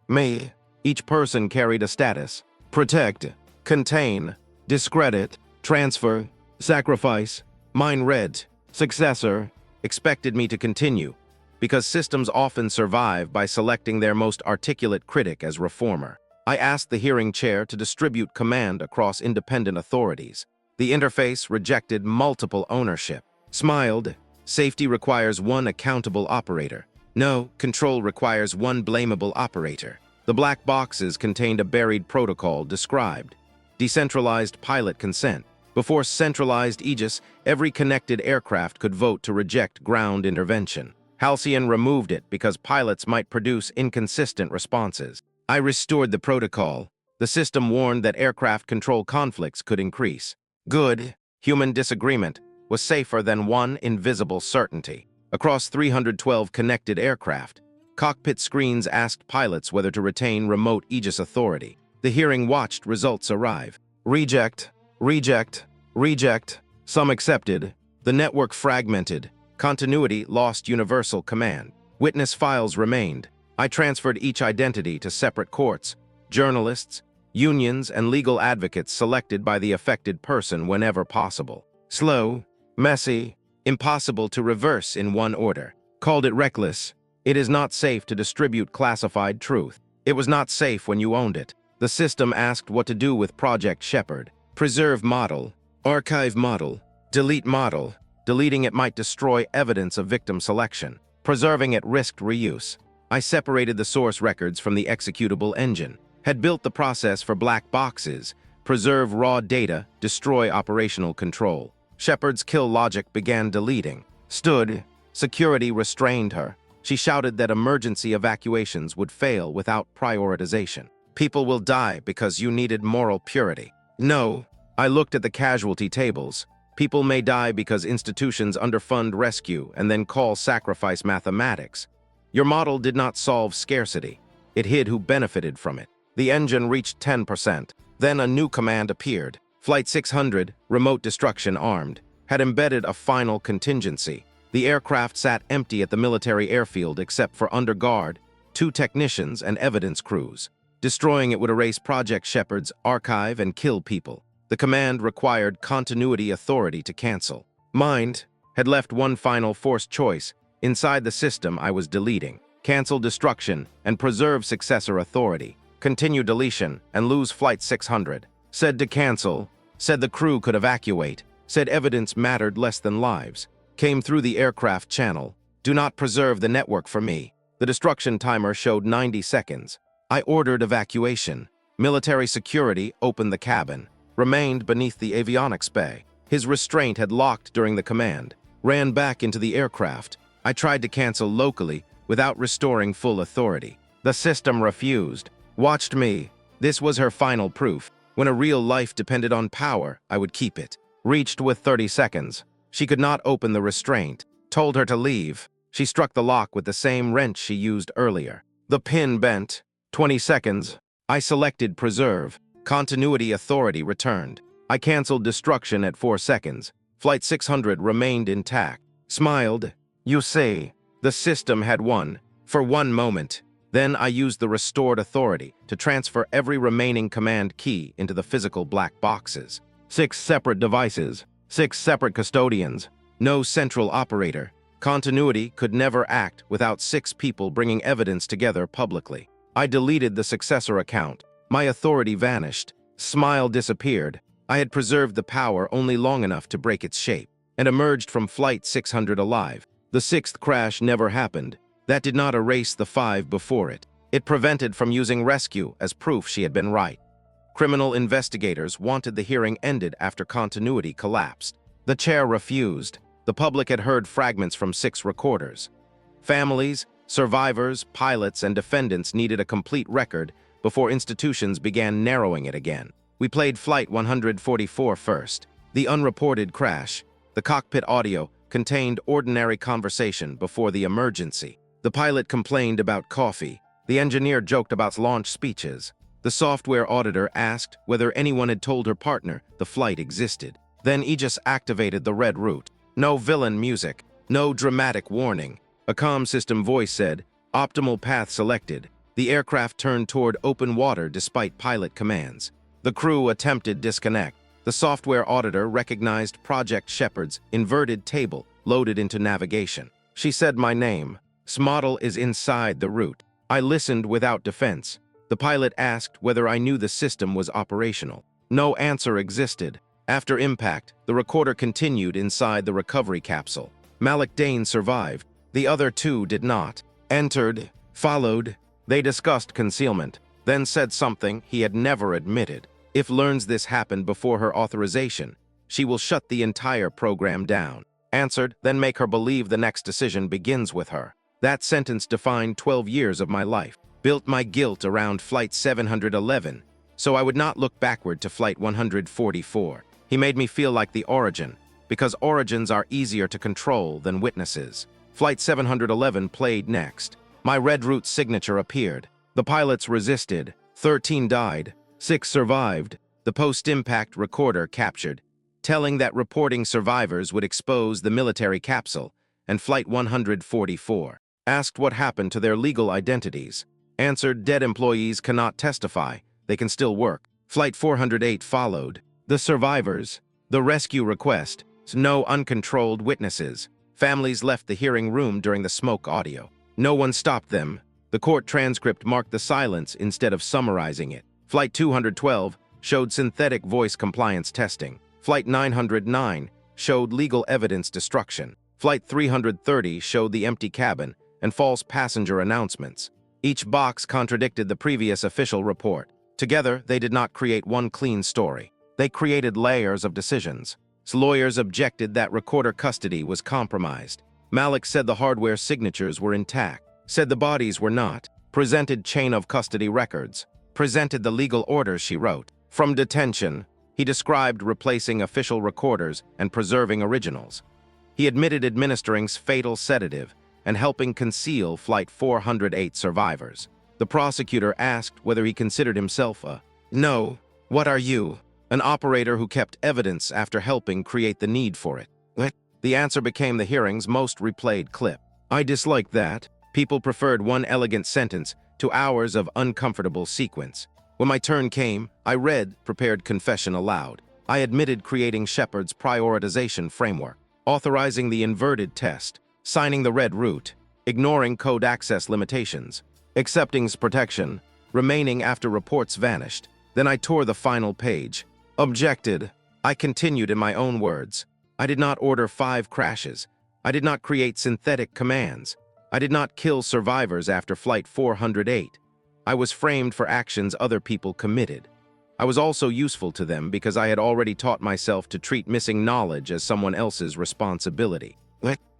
me. Each person carried a status. Protect, contain, discredit, transfer, sacrifice. Mine read, successor, expected me to continue, because systems often survive by selecting their most articulate critic as reformer. I asked the hearing chair to distribute command across independent authorities. The interface rejected multiple ownership. Smiled, safety requires one accountable operator. No, control requires one blamable operator. The black boxes contained a buried protocol described. Decentralized pilot consent. Before centralized Aegis, every connected aircraft could vote to reject ground intervention. Halcyon removed it because pilots might produce inconsistent responses. I restored the protocol. The system warned that aircraft control conflicts could increase. Good, human disagreement was safer than one invisible certainty. Across 312 connected aircraft, cockpit screens asked pilots whether to retain remote Aegis authority. The hearing watched results arrive. Reject, reject, reject. Some accepted. The network fragmented. Continuity lost universal command. Witness files remained. I transferred each identity to separate courts, journalists, unions, and legal advocates selected by the affected person whenever possible. Slow, messy, impossible to reverse in one order. Called it reckless. It is not safe to distribute classified truth. It was not safe when you owned it. The system asked what to do with Project Shepherd. Preserve model, archive model, delete model. Deleting it might destroy evidence of victim selection. Preserving it risked reuse. I separated the source records from the executable engine. Had built the process for black boxes, preserve raw data, destroy operational control. Shepard's kill logic began deleting. Stood. Security restrained her. She shouted that emergency evacuations would fail without prioritization. People will die because you needed moral purity. No. I looked at the casualty tables. People may die because institutions underfund rescue and then call sacrifice mathematics. Your model did not solve scarcity. It hid who benefited from it. The engine reached 10%. Then a new command appeared. Flight 600, remote destruction armed, had embedded a final contingency. The aircraft sat empty at the military airfield except for under guard, 2 technicians, and evidence crews. Destroying it would erase Project Shepherd's archive and kill people. The command required continuity authority to cancel. Mind had left one final forced choice. Inside the system, I was deleting. Cancel destruction and preserve successor authority. Continue deletion and lose Flight 600. Said to cancel. Said the crew could evacuate. Said evidence mattered less than lives. Came through the aircraft channel. Do not preserve the network for me. The destruction timer showed 90 seconds. I ordered evacuation. Military security opened the cabin. Remained beneath the avionics bay. His restraint had locked during the command. Ran back into the aircraft. I tried to cancel locally without restoring full authority. The system refused. Watched me. This was her final proof. When a real life depended on power, I would keep it. Reached with 30 seconds. She could not open the restraint. Told her to leave. She struck the lock with the same wrench she used earlier. The pin bent. 20 seconds. I selected preserve. Continuity authority returned. I canceled destruction at 4 seconds. Flight 600 remained intact. Smiled. You see, the system had won. For one moment. Then I used the restored authority to transfer every remaining command key into the physical black boxes. 6 separate devices. 6 separate custodians. No central operator. Continuity could never act without 6 people bringing evidence together publicly. I deleted the successor account. My authority vanished. Smile disappeared. I had preserved the power only long enough to break its shape, and emerged from Flight 600 alive. The 6th crash never happened. That did not erase the 5 before it. It prevented from using rescue as proof she had been right. Criminal investigators wanted the hearing ended after continuity collapsed. The chair refused. The public had heard fragments from 6 recorders. Families, survivors, pilots, and defendants needed a complete record before institutions began narrowing it again. We played Flight 144 first. The unreported crash. The cockpit audio contained ordinary conversation before the emergency. The pilot complained about coffee. The engineer joked about launch speeches. The software auditor asked whether anyone had told her partner the flight existed. Then Aegis activated the red route. No villain music. No dramatic warning. A comm system voice said, "Optimal path selected." The aircraft turned toward open water despite pilot commands. The crew attempted disconnect. The software auditor recognized Project Shepherd's inverted table loaded into navigation. She said my name. Smodel is inside the route. I listened without defense. The pilot asked whether I knew the system was operational. No answer existed. After impact, the recorder continued inside the recovery capsule. Malik Dane survived. The other 2 did not. Entered, followed. They discussed concealment, then said something he had never admitted. If learns this happened before her authorization, she will shut the entire program down. Answered, then make her believe the next decision begins with her. That sentence defined 12 years of my life. Built my guilt around Flight 711. so I would not look backward to Flight 144. He made me feel like the origin, because origins are easier to control than witnesses. Flight 711 played next. My red route signature appeared. The pilots resisted. 13 died. 6 survived. The post-impact recorder captured, telling that reporting survivors would expose the military capsule, and Flight 144 asked what happened to their legal identities. Answered, dead employees cannot testify. They can still work. Flight 408 followed. The survivors. The rescue request. No uncontrolled witnesses. Families left the hearing room during the smoke audio. No one stopped them. The court transcript marked the silence instead of summarizing it. Flight 212 showed synthetic voice compliance testing. Flight 909 showed legal evidence destruction. Flight 330 showed the empty cabin and false passenger announcements. Each box contradicted the previous official report. Together, they did not create one clean story. They created layers of decisions. Lawyers objected that recorder custody was compromised. Malik said the hardware signatures were intact, said the bodies were not, presented chain of custody records, presented the legal orders she wrote. From detention, he described replacing official recorders and preserving originals. He admitted administering fatal sedative and helping conceal Flight 408 survivors. The prosecutor asked whether he considered himself a "No, what are you?" An operator who kept evidence after helping create the need for it. The answer became the hearing's most replayed clip. I disliked that. People preferred one elegant sentence to hours of uncomfortable sequence. When my turn came, I read, prepared confession aloud. I admitted creating Shepard's prioritization framework, authorizing the inverted test, signing the red route, ignoring code access limitations, accepting protection, remaining after reports vanished. Then I tore the final page. Objected. I continued in my own words. I did not order 5 crashes. I did not create synthetic commands. I did not kill survivors after Flight 408. I was framed for actions other people committed. I was also useful to them because I had already taught myself to treat missing knowledge as someone else's responsibility.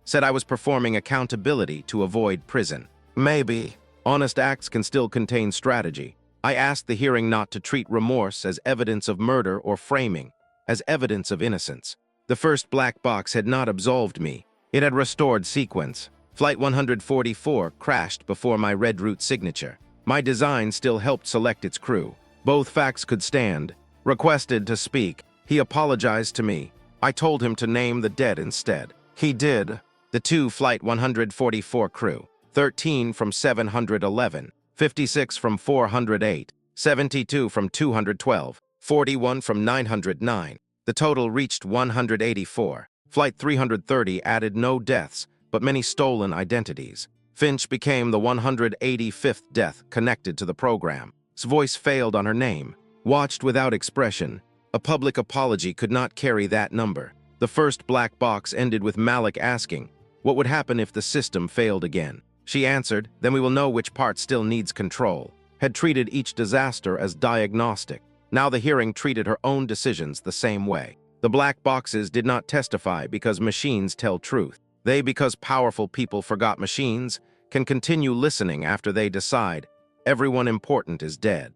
Said I was performing accountability to avoid prison. Maybe. Honest acts can still contain strategy. I asked the hearing not to treat remorse as evidence of murder or framing, as evidence of innocence. The first black box had not absolved me. It had restored sequence. Flight 144 crashed before my red route signature. My design still helped select its crew. Both facts could stand. Requested to speak. He apologized to me. I told him to name the dead instead. He did. The 2 Flight 144 crew, 13 from 711, 56 from 408, 72 from 212, 41 from 909. The total reached 184. Flight 330 added no deaths, but many stolen identities. Finch became the 185th death connected to the program. His voice failed on her name. Watched without expression. A public apology could not carry that number. The first black box ended with Malik asking, what would happen if the system failed again? She answered, then we will know which part still needs control. Had treated each disaster as diagnostic. Now the hearing treated her own decisions the same way. The black boxes did not testify because machines tell truth. They, because powerful people forgot machines, can continue listening after they decide everyone important is dead.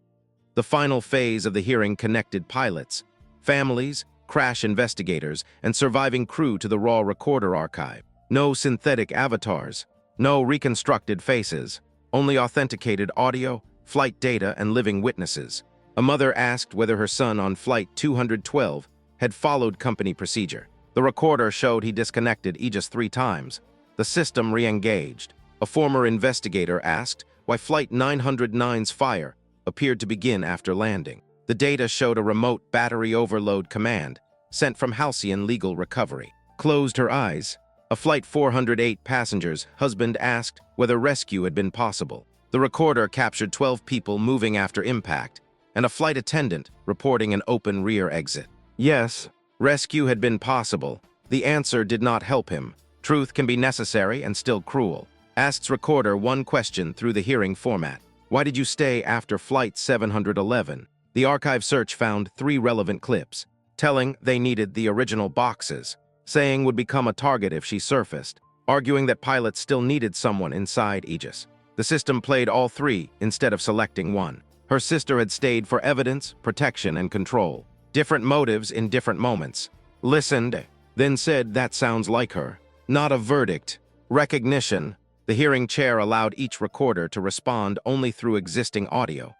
The final phase of the hearing connected pilots, families, crash investigators, and surviving crew to the raw recorder archive. No synthetic avatars, no reconstructed faces, only authenticated audio, flight data, and living witnesses. A mother asked whether her son on Flight 212 had followed company procedure. The recorder showed he disconnected Aegis 3 times. The system re-engaged. A former investigator asked why Flight 909's fire appeared to begin after landing. The data showed a remote battery overload command sent from Halcyon Legal Recovery. Closed her eyes. A Flight 408 passenger's husband asked whether rescue had been possible. The recorder captured 12 people moving after impact, and a flight attendant reporting an open rear exit. Yes, rescue had been possible. The answer did not help him. Truth can be necessary and still cruel. Asks recorder one question through the hearing format. Why did you stay after Flight 711? The archive search found 3 relevant clips, telling they needed the original boxes, saying would become a target if she surfaced, arguing that pilots still needed someone inside Aegis. The system played all 3 instead of selecting one. Her sister had stayed for evidence, protection, and control. Different motives in different moments. Listened, then said, "That sounds like her." Not a verdict. Recognition. The hearing chair allowed each recorder to respond only through existing audio.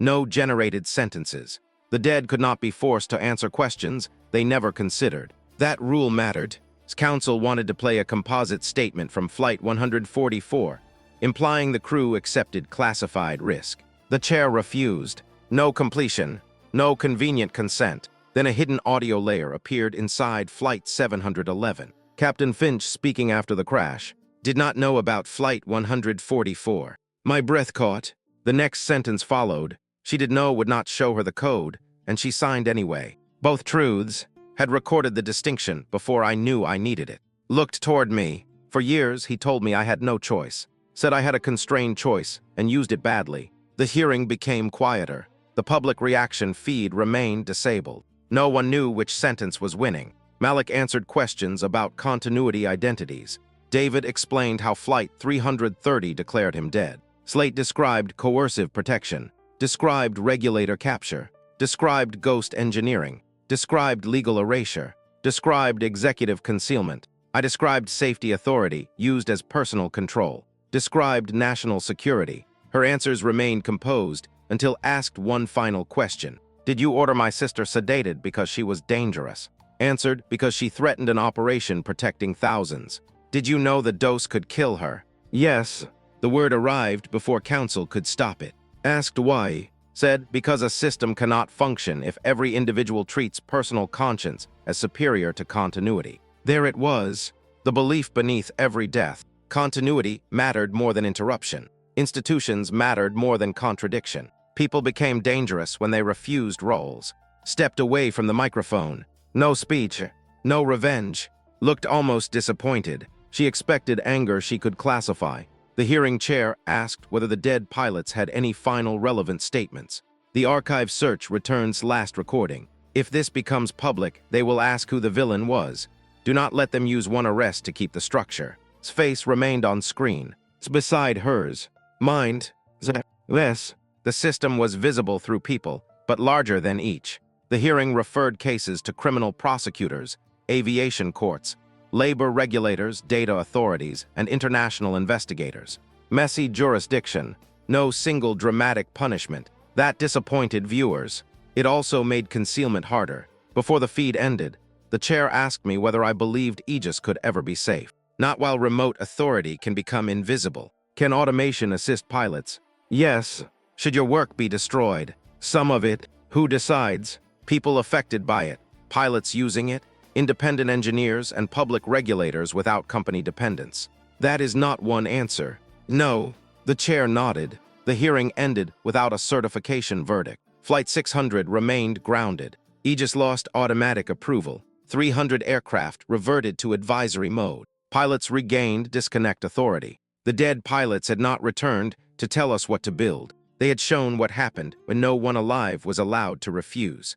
No generated sentences. The dead could not be forced to answer questions they never considered. That rule mattered. Counsel wanted to play a composite statement from Flight 144, implying the crew accepted classified risk. The chair refused. No completion. No convenient consent. Then a hidden audio layer appeared inside Flight 711. Captain Finch, speaking after the crash, did not know about Flight 144. My breath caught. The next sentence followed. She did know would not show her the code, and she signed anyway. Both truths had recorded the distinction before I knew I needed it. Looked toward me. For years, he told me I had no choice. Said I had a constrained choice, and used it badly. The hearing became quieter. The public reaction feed remained disabled. No one knew which sentence was winning. Malik answered questions about continuity identities. David explained how Flight 330 declared him dead. Slate described coercive protection, described regulator capture, described ghost engineering, described legal erasure, described executive concealment. I described safety authority used as personal control, described national security. Her answers remained composed until asked one final question. Did you order my sister sedated because she was dangerous? Answered, because she threatened an operation protecting thousands. Did you know the dose could kill her? Yes. The word arrived before counsel could stop it. Asked why? Said, because a system cannot function if every individual treats personal conscience as superior to continuity. There it was, the belief beneath every death. Continuity mattered more than interruption. Institutions mattered more than contradiction. People became dangerous when they refused roles, stepped away from the microphone. No speech, no revenge. Looked almost disappointed. She expected anger she could classify. The hearing chair asked whether the dead pilots had any final relevant statements. The archive search returns last recording. If this becomes public, they will ask who the villain was. Do not let them use one arrest to keep the structure. His face remained on screen. It's beside hers. Mind. Yes. The system was visible through people, but larger than each. The hearing referred cases to criminal prosecutors, aviation courts, labor regulators, data authorities, and international investigators. Messy jurisdiction, no single dramatic punishment. That disappointed viewers. It also made concealment harder. Before the feed ended, the chair asked me whether I believed Aegis could ever be safe. Not while remote authority can become invisible. Can automation assist pilots? Yes. Should your work be destroyed? Some of it. Who decides? People affected by it. Pilots using it. Independent engineers and public regulators without company dependence. That is not one answer. No. The chair nodded. The hearing ended without a certification verdict. Flight 600 remained grounded. Aegis lost automatic approval. 300 aircraft reverted to advisory mode. Pilots regained disconnect authority. The dead pilots had not returned to tell us what to build. They had shown what happened when no one alive was allowed to refuse.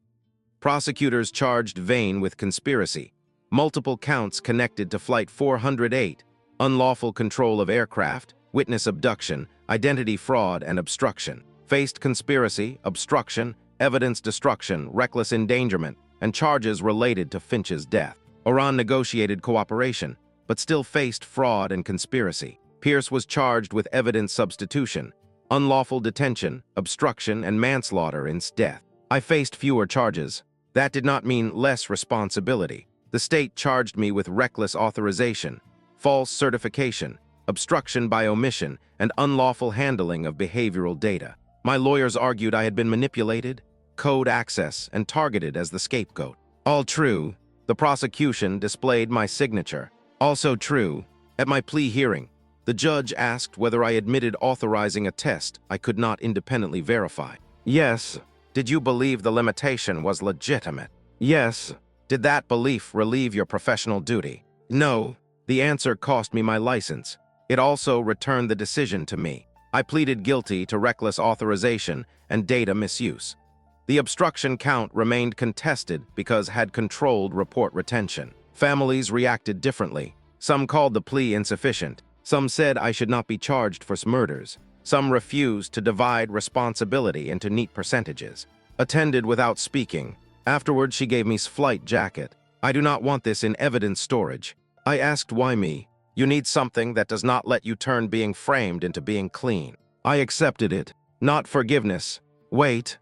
Prosecutors charged Vane with conspiracy. Multiple counts connected to Flight 408, unlawful control of aircraft, witness abduction, identity fraud, and obstruction. Faced conspiracy, obstruction, evidence destruction, reckless endangerment, and charges related to Finch's death. Oran negotiated cooperation, but still faced fraud and conspiracy. Pierce was charged with evidence substitution, unlawful detention, obstruction, and manslaughter in death. I faced fewer charges. That did not mean less responsibility. The state charged me with reckless authorization, false certification, obstruction by omission, and unlawful handling of behavioral data. My lawyers argued I had been manipulated, code access, and targeted as the scapegoat. All true. The prosecution displayed my signature. Also true. At my plea hearing, the judge asked whether I admitted authorizing a test I could not independently verify. Yes. Did you believe the limitation was legitimate? Yes. Did that belief relieve your professional duty? No. The answer cost me my license. It also returned the decision to me. I pleaded guilty to reckless authorization and data misuse. The obstruction count remained contested because had controlled report retention. Families reacted differently. Some called the plea insufficient. Some said I should not be charged for murders. Some refused to divide responsibility into neat percentages. Attended without speaking. Afterward, she gave me flight jacket. I do not want this in evidence storage. I asked why me. You need something that does not let you turn being framed into being clean. I accepted it. Not forgiveness. Wait.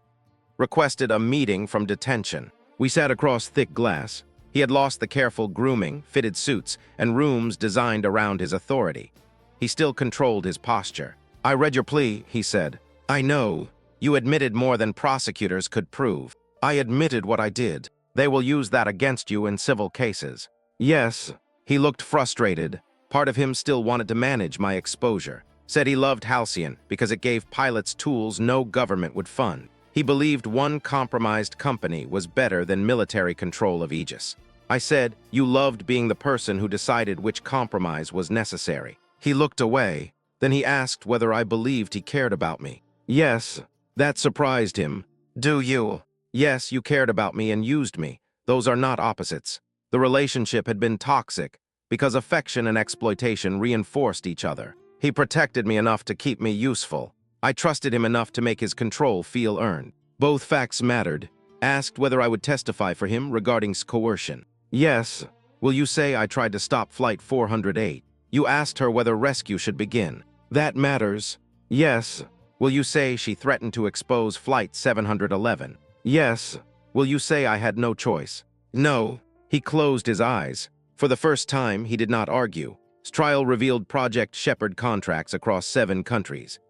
Requested a meeting from detention. We sat across thick glass. He had lost the careful grooming, fitted suits, and rooms designed around his authority. He still controlled his posture. I read your plea, he said. I know. You admitted more than prosecutors could prove. I admitted what I did. They will use that against you in civil cases. Yes. He looked frustrated. Part of him still wanted to manage my exposure. Said he loved Halcyon because it gave pilots tools no government would fund. He believed one compromised company was better than military control of Aegis. I said, you loved being the person who decided which compromise was necessary. He looked away. Then he asked whether I believed he cared about me. Yes. That surprised him. Do you? Yes, you cared about me and used me. Those are not opposites. The relationship had been toxic because affection and exploitation reinforced each other. He protected me enough to keep me useful. I trusted him enough to make his control feel earned. Both facts mattered. Asked whether I would testify for him regarding coercion. Yes. Will you say I tried to stop Flight 408? You asked her whether rescue should begin. That matters. Yes. Will you say she threatened to expose Flight 711? Yes. Will you say I had no choice? No. He closed his eyes. For the first time, he did not argue. Trial revealed Project Shepherd contracts across 7 countries.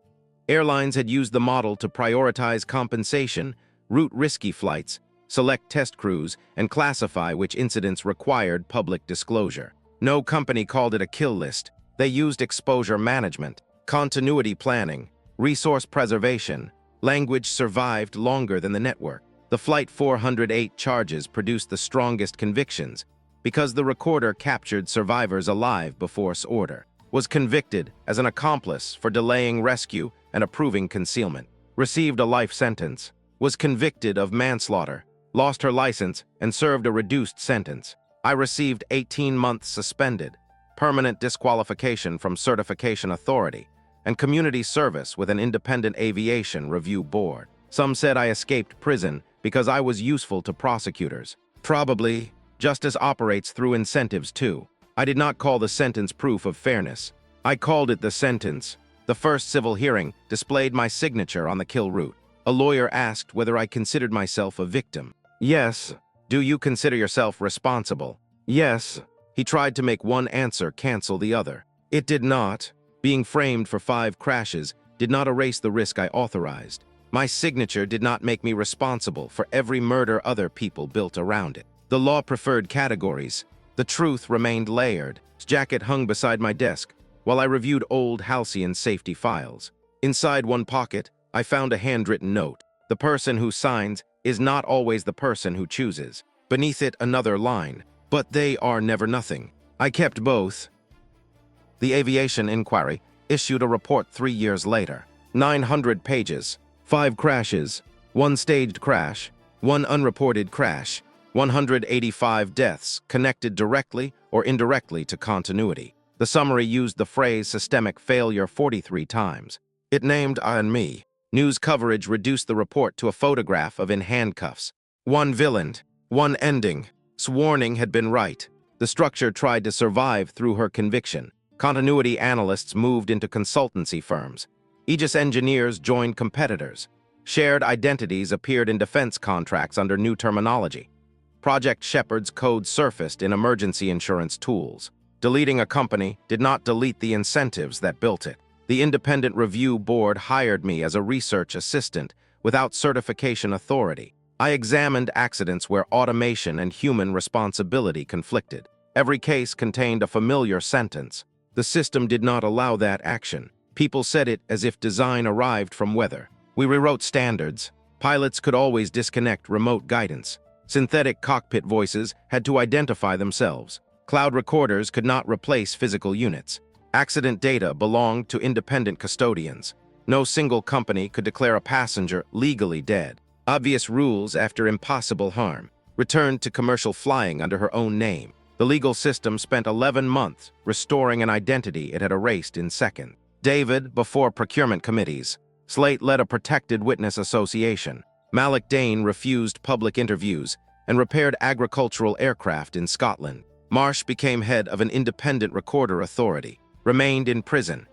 Airlines had used the model to prioritize compensation, route risky flights, select test crews, and classify which incidents required public disclosure. No company called it a kill list. They used exposure management, continuity planning, resource preservation. Language survived longer than the network. The Flight 408 charges produced the strongest convictions because the recorder captured survivors alive before order, was convicted as an accomplice for delaying rescue and approving concealment, received a life sentence, was convicted of manslaughter, lost her license, and served a reduced sentence. I received 18 months suspended, permanent disqualification from certification authority, and community service with an independent aviation review board. Some said I escaped prison because I was useful to prosecutors. Probably. Justice operates through incentives too. I did not call the sentence proof of fairness. I called it the sentence. The first civil hearing displayed my signature on the kill route. A lawyer asked whether I considered myself a victim. Yes. Do you consider yourself responsible? Yes. He tried to make one answer cancel the other. It did not. Being framed for 5 crashes did not erase the risk I authorized. My signature did not make me responsible for every murder other people built around it. The law preferred categories. The truth remained layered. His jacket hung beside my desk while I reviewed old Halcyon safety files. Inside one pocket, I found a handwritten note. The person who signs is not always the person who chooses. Beneath it, another line. But they are never nothing. I kept both. The Aviation Inquiry issued a report 3 years later. 900 pages. 5 crashes. 1 staged crash. 1 unreported crash. 185 deaths connected directly or indirectly to continuity. The summary used the phrase systemic failure 43 times. It named I and me. News coverage reduced the report to a photograph of in handcuffs. 1 villain, 1 ending. Warning had been right. The structure tried to survive through her conviction. Continuity analysts moved into consultancy firms. Aegis engineers joined competitors. Shared identities appeared in defense contracts under new terminology. Project Shepherd's code surfaced in emergency insurance tools. Deleting a company did not delete the incentives that built it. The independent review board hired me as a research assistant without certification authority. I examined accidents where automation and human responsibility conflicted. Every case contained a familiar sentence. The system did not allow that action. People said it as if design arrived from weather. We rewrote standards. Pilots could always disconnect remote guidance. Synthetic cockpit voices had to identify themselves. Cloud recorders could not replace physical units. Accident data belonged to independent custodians. No single company could declare a passenger legally dead. Obvious rules after impossible harm. Returned to commercial flying under her own name. The legal system spent 11 months restoring an identity it had erased in seconds. David before procurement committees. Slate led a protected witness association. Malik Dane refused public interviews and repaired agricultural aircraft in Scotland. Marsh became head of an independent recorder authority, remained in prison.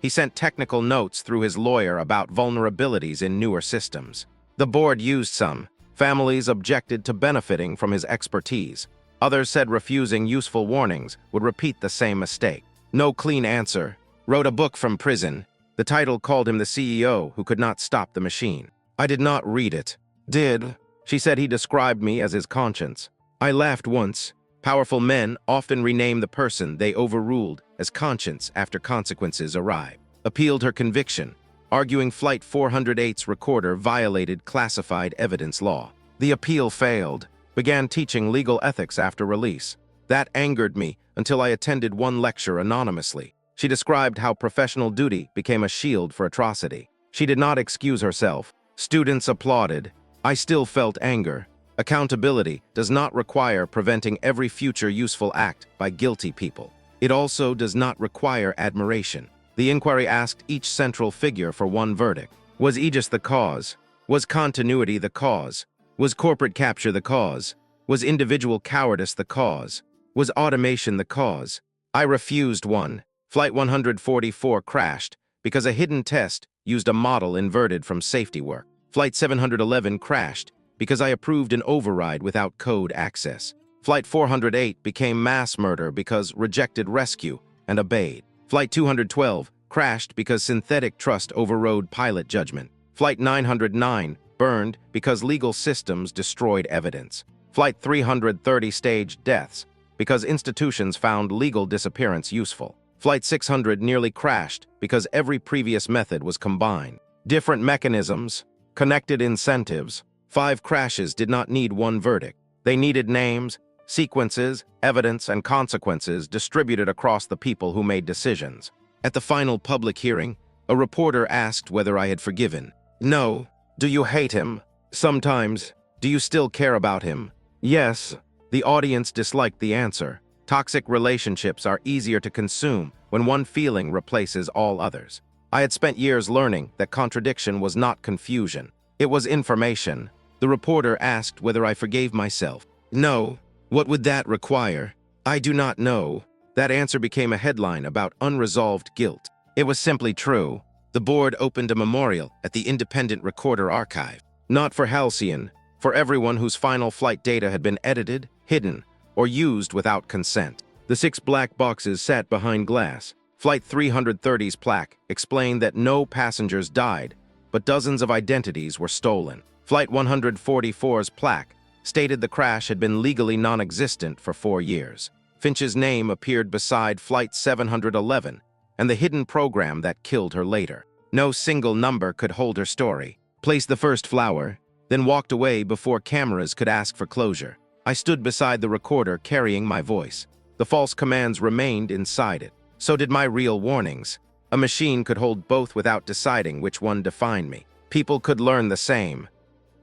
He sent technical notes through his lawyer about vulnerabilities in newer systems. The board used some. Families objected to benefiting from his expertise. Others said refusing useful warnings would repeat the same mistake. No clean answer. Wrote a book from prison. The title called him the CEO who could not stop the machine. I did not read it. Did? She said he described me as his conscience. I laughed once. Powerful men often rename the person they overruled as conscience after consequences arrive. Appealed her conviction, arguing Flight 408's recorder violated classified evidence law. The appeal failed. Began teaching legal ethics after release. That angered me until I attended one lecture anonymously. She described how professional duty became a shield for atrocity. She did not excuse herself. Students applauded. I still felt anger. Accountability does not require preventing every future useful act by guilty people. It also does not require admiration. The inquiry asked each central figure for one verdict. Was Aegis the cause? Was continuity the cause? Was corporate capture the cause? Was individual cowardice the cause? Was automation the cause? I refused one. Flight 144 crashed because a hidden test used a model inverted from safety work. Flight 711 crashed because I approved an override without code access. Flight 408 became mass murder because rejected rescue and obeyed. Flight 212 crashed because synthetic trust overrode pilot judgment. Flight 909 burned because legal systems destroyed evidence. Flight 330 staged deaths because institutions found legal disappearance useful. Flight 600 nearly crashed because every previous method was combined. Different mechanisms, connected incentives. 5 crashes did not need one verdict. They needed names, sequences, evidence, and consequences distributed across the people who made decisions. At the final public hearing, a reporter asked whether I had forgiven. No. Do you hate him? Sometimes. Do you still care about him? Yes. The audience disliked the answer. Toxic relationships are easier to consume when one feeling replaces all others. I had spent years learning that contradiction was not confusion. It was information. The reporter asked whether I forgave myself. No. What would that require? I do not know. That answer became a headline about unresolved guilt. It was simply true. The board opened a memorial at the Independent Recorder Archive. Not for Halcyon, for everyone whose final flight data had been edited, hidden, or used without consent. The 6 black boxes sat behind glass. Flight 330's plaque explained that no passengers died, but dozens of identities were stolen. Flight 144's plaque stated the crash had been legally non-existent for 4 years. Finch's name appeared beside Flight 711 and the hidden program that killed her later. No single number could hold her story. Placed the first flower, then walked away before cameras could ask for closure. I stood beside the recorder carrying my voice. The false commands remained inside it. So did my real warnings. A machine could hold both without deciding which one defined me. People could learn the same.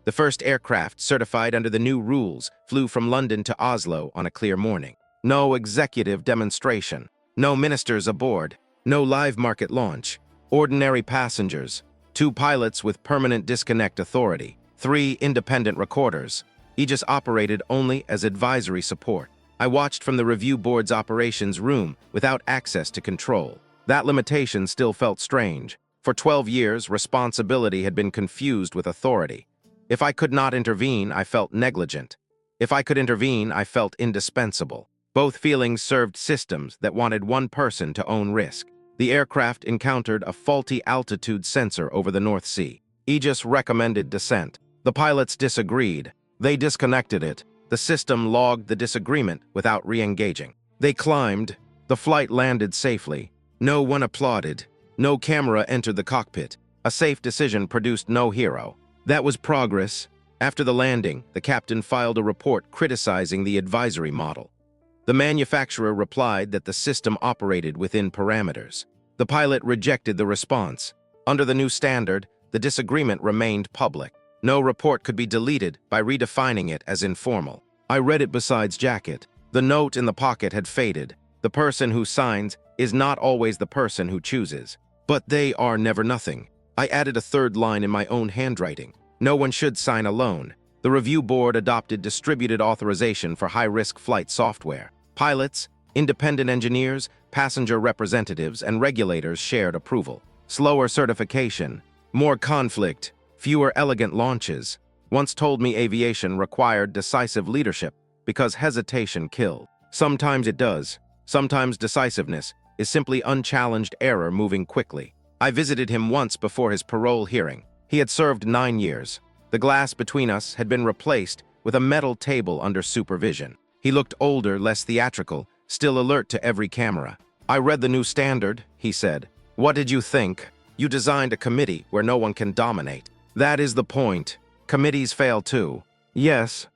The first aircraft certified under the new rules flew from London to Oslo on a clear morning. No executive demonstration. No ministers aboard. No live market launch. Ordinary passengers. 2 pilots with permanent disconnect authority. 3 independent recorders. Aegis operated only as advisory support. I watched from the review board's operations room without access to control. That limitation still felt strange. For 12 years, responsibility had been confused with authority. If I could not intervene, I felt negligent. If I could intervene, I felt indispensable. Both feelings served systems that wanted one person to own risk. The aircraft encountered a faulty altitude sensor over the North Sea. Aegis recommended descent. The pilots disagreed. They disconnected it. The system logged the disagreement without re-engaging. They climbed. The flight landed safely. No one applauded. No camera entered the cockpit. A safe decision produced no hero. That was progress. After the landing, the captain filed a report criticizing the advisory model. The manufacturer replied that the system operated within parameters. The pilot rejected the response. Under the new standard, the disagreement remained public. No report could be deleted by redefining it as informal. I read it besides jacket. The note in the pocket had faded. The person who signs is not always the person who chooses. But they are never nothing. I added a third line in my own handwriting. No one should sign alone. The review board adopted distributed authorization for high-risk flight software. Pilots, independent engineers, passenger representatives, and regulators shared approval. Slower certification, more conflict, fewer elegant launches. Once told me aviation required decisive leadership because hesitation killed. Sometimes it does. Sometimes decisiveness is simply unchallenged error moving quickly. I visited him once before his parole hearing. He had served 9 years. The glass between us had been replaced with a metal table under supervision. He looked older, less theatrical, still alert to every camera. "I read the new standard," he said. "What did you think? You designed a committee where no one can dominate. That is the point. Committees fail too." "Yes."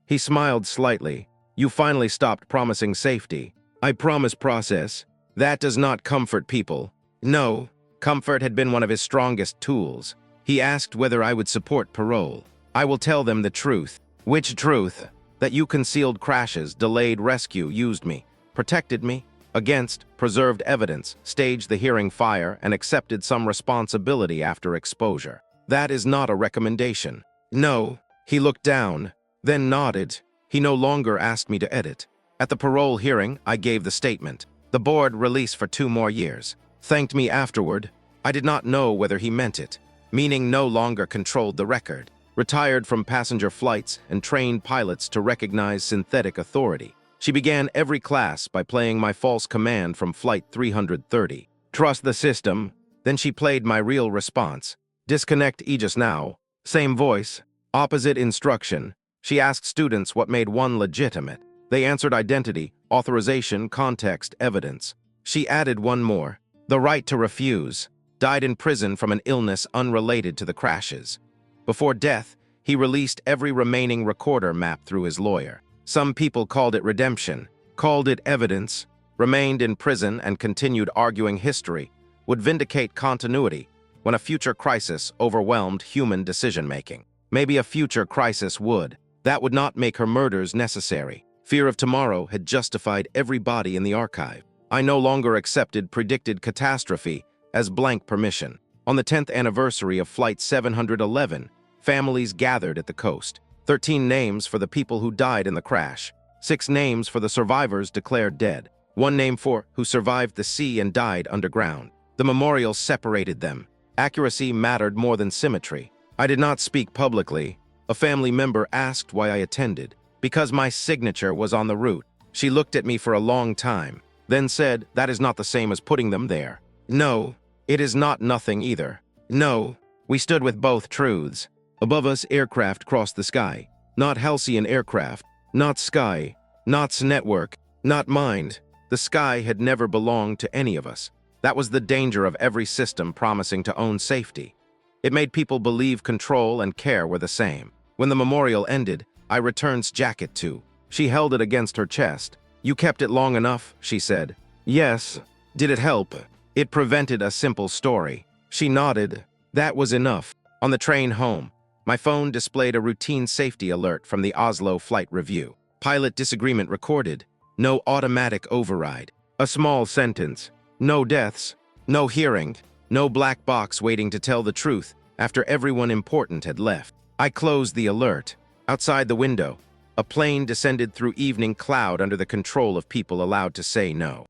He smiled slightly. "You finally stopped promising safety." "I promise process. That does not comfort people." No, comfort had been one of his strongest tools. He asked whether I would support parole. "I will tell them the truth." "Which truth?" "That you concealed crashes, delayed rescue, used me, protected me, against, preserved evidence, staged the hearing fire, and accepted some responsibility after exposure. That is not a recommendation." "No." He looked down, then nodded. He no longer asked me to edit. At the parole hearing, I gave the statement. The board released for 2 more years. Thanked me afterward. I did not know whether he meant it. Meaning no longer controlled the record. Retired from passenger flights and trained pilots to recognize synthetic authority. She began every class by playing my false command from Flight 330. "Trust the system." Then she played my real response. "Disconnect Aegis now." Same voice, opposite instruction. She asked students what made one legitimate. They answered identity, authorization, context, evidence. She added one more. The right to refuse. Died in prison from an illness unrelated to the crashes. Before death, he released every remaining recorder map through his lawyer. Some people called it redemption, called it evidence, remained in prison and continued arguing history, would vindicate continuity when a future crisis overwhelmed human decision-making. Maybe a future crisis would. That would not make her murders necessary. Fear of tomorrow had justified every body in the archive. I no longer accepted predicted catastrophe as blank permission. On the 10th anniversary of Flight 711, families gathered at the coast. 13 names for the people who died in the crash. 6 names for the survivors declared dead. 1 name for who survived the sea and died underground. The memorial separated them. Accuracy mattered more than symmetry. I did not speak publicly. A family member asked why I attended. Because my signature was on the route. She looked at me for a long time, then said, "That is not the same as putting them there." No, it is not nothing either. No, we stood with both truths. Above us, aircraft crossed the sky. Not Halcyon aircraft, not sky, not network, not mind. The sky had never belonged to any of us. That was the danger of every system promising to own safety. It made people believe control and care were the same. When the memorial ended, I returned jacket to. She held it against her chest. "You kept it long enough," she said. "Yes." "Did it help?" "It prevented a simple story." She nodded. That was enough. On the train home, my phone displayed a routine safety alert from the Oslo flight review. Pilot disagreement recorded. No automatic override. A small sentence. No deaths. No hearing. No black box waiting to tell the truth after everyone important had left. I closed the alert. Outside the window, a plane descended through evening cloud under the control of people allowed to say no.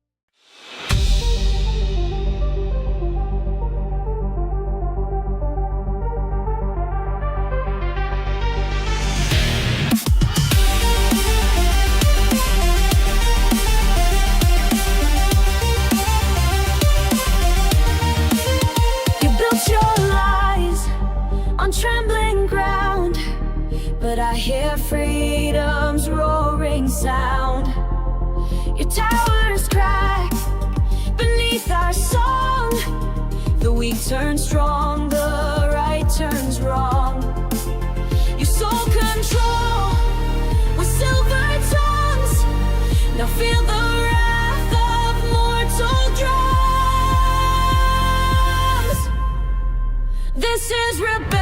You built your lies on trembling ground, but I hear freedom's roaring sound. Your towers crack beneath our song. The weak turn strong, the right turns wrong. You sold control with silver tongues. Now feel the wrath of mortal drums. This is rebellion.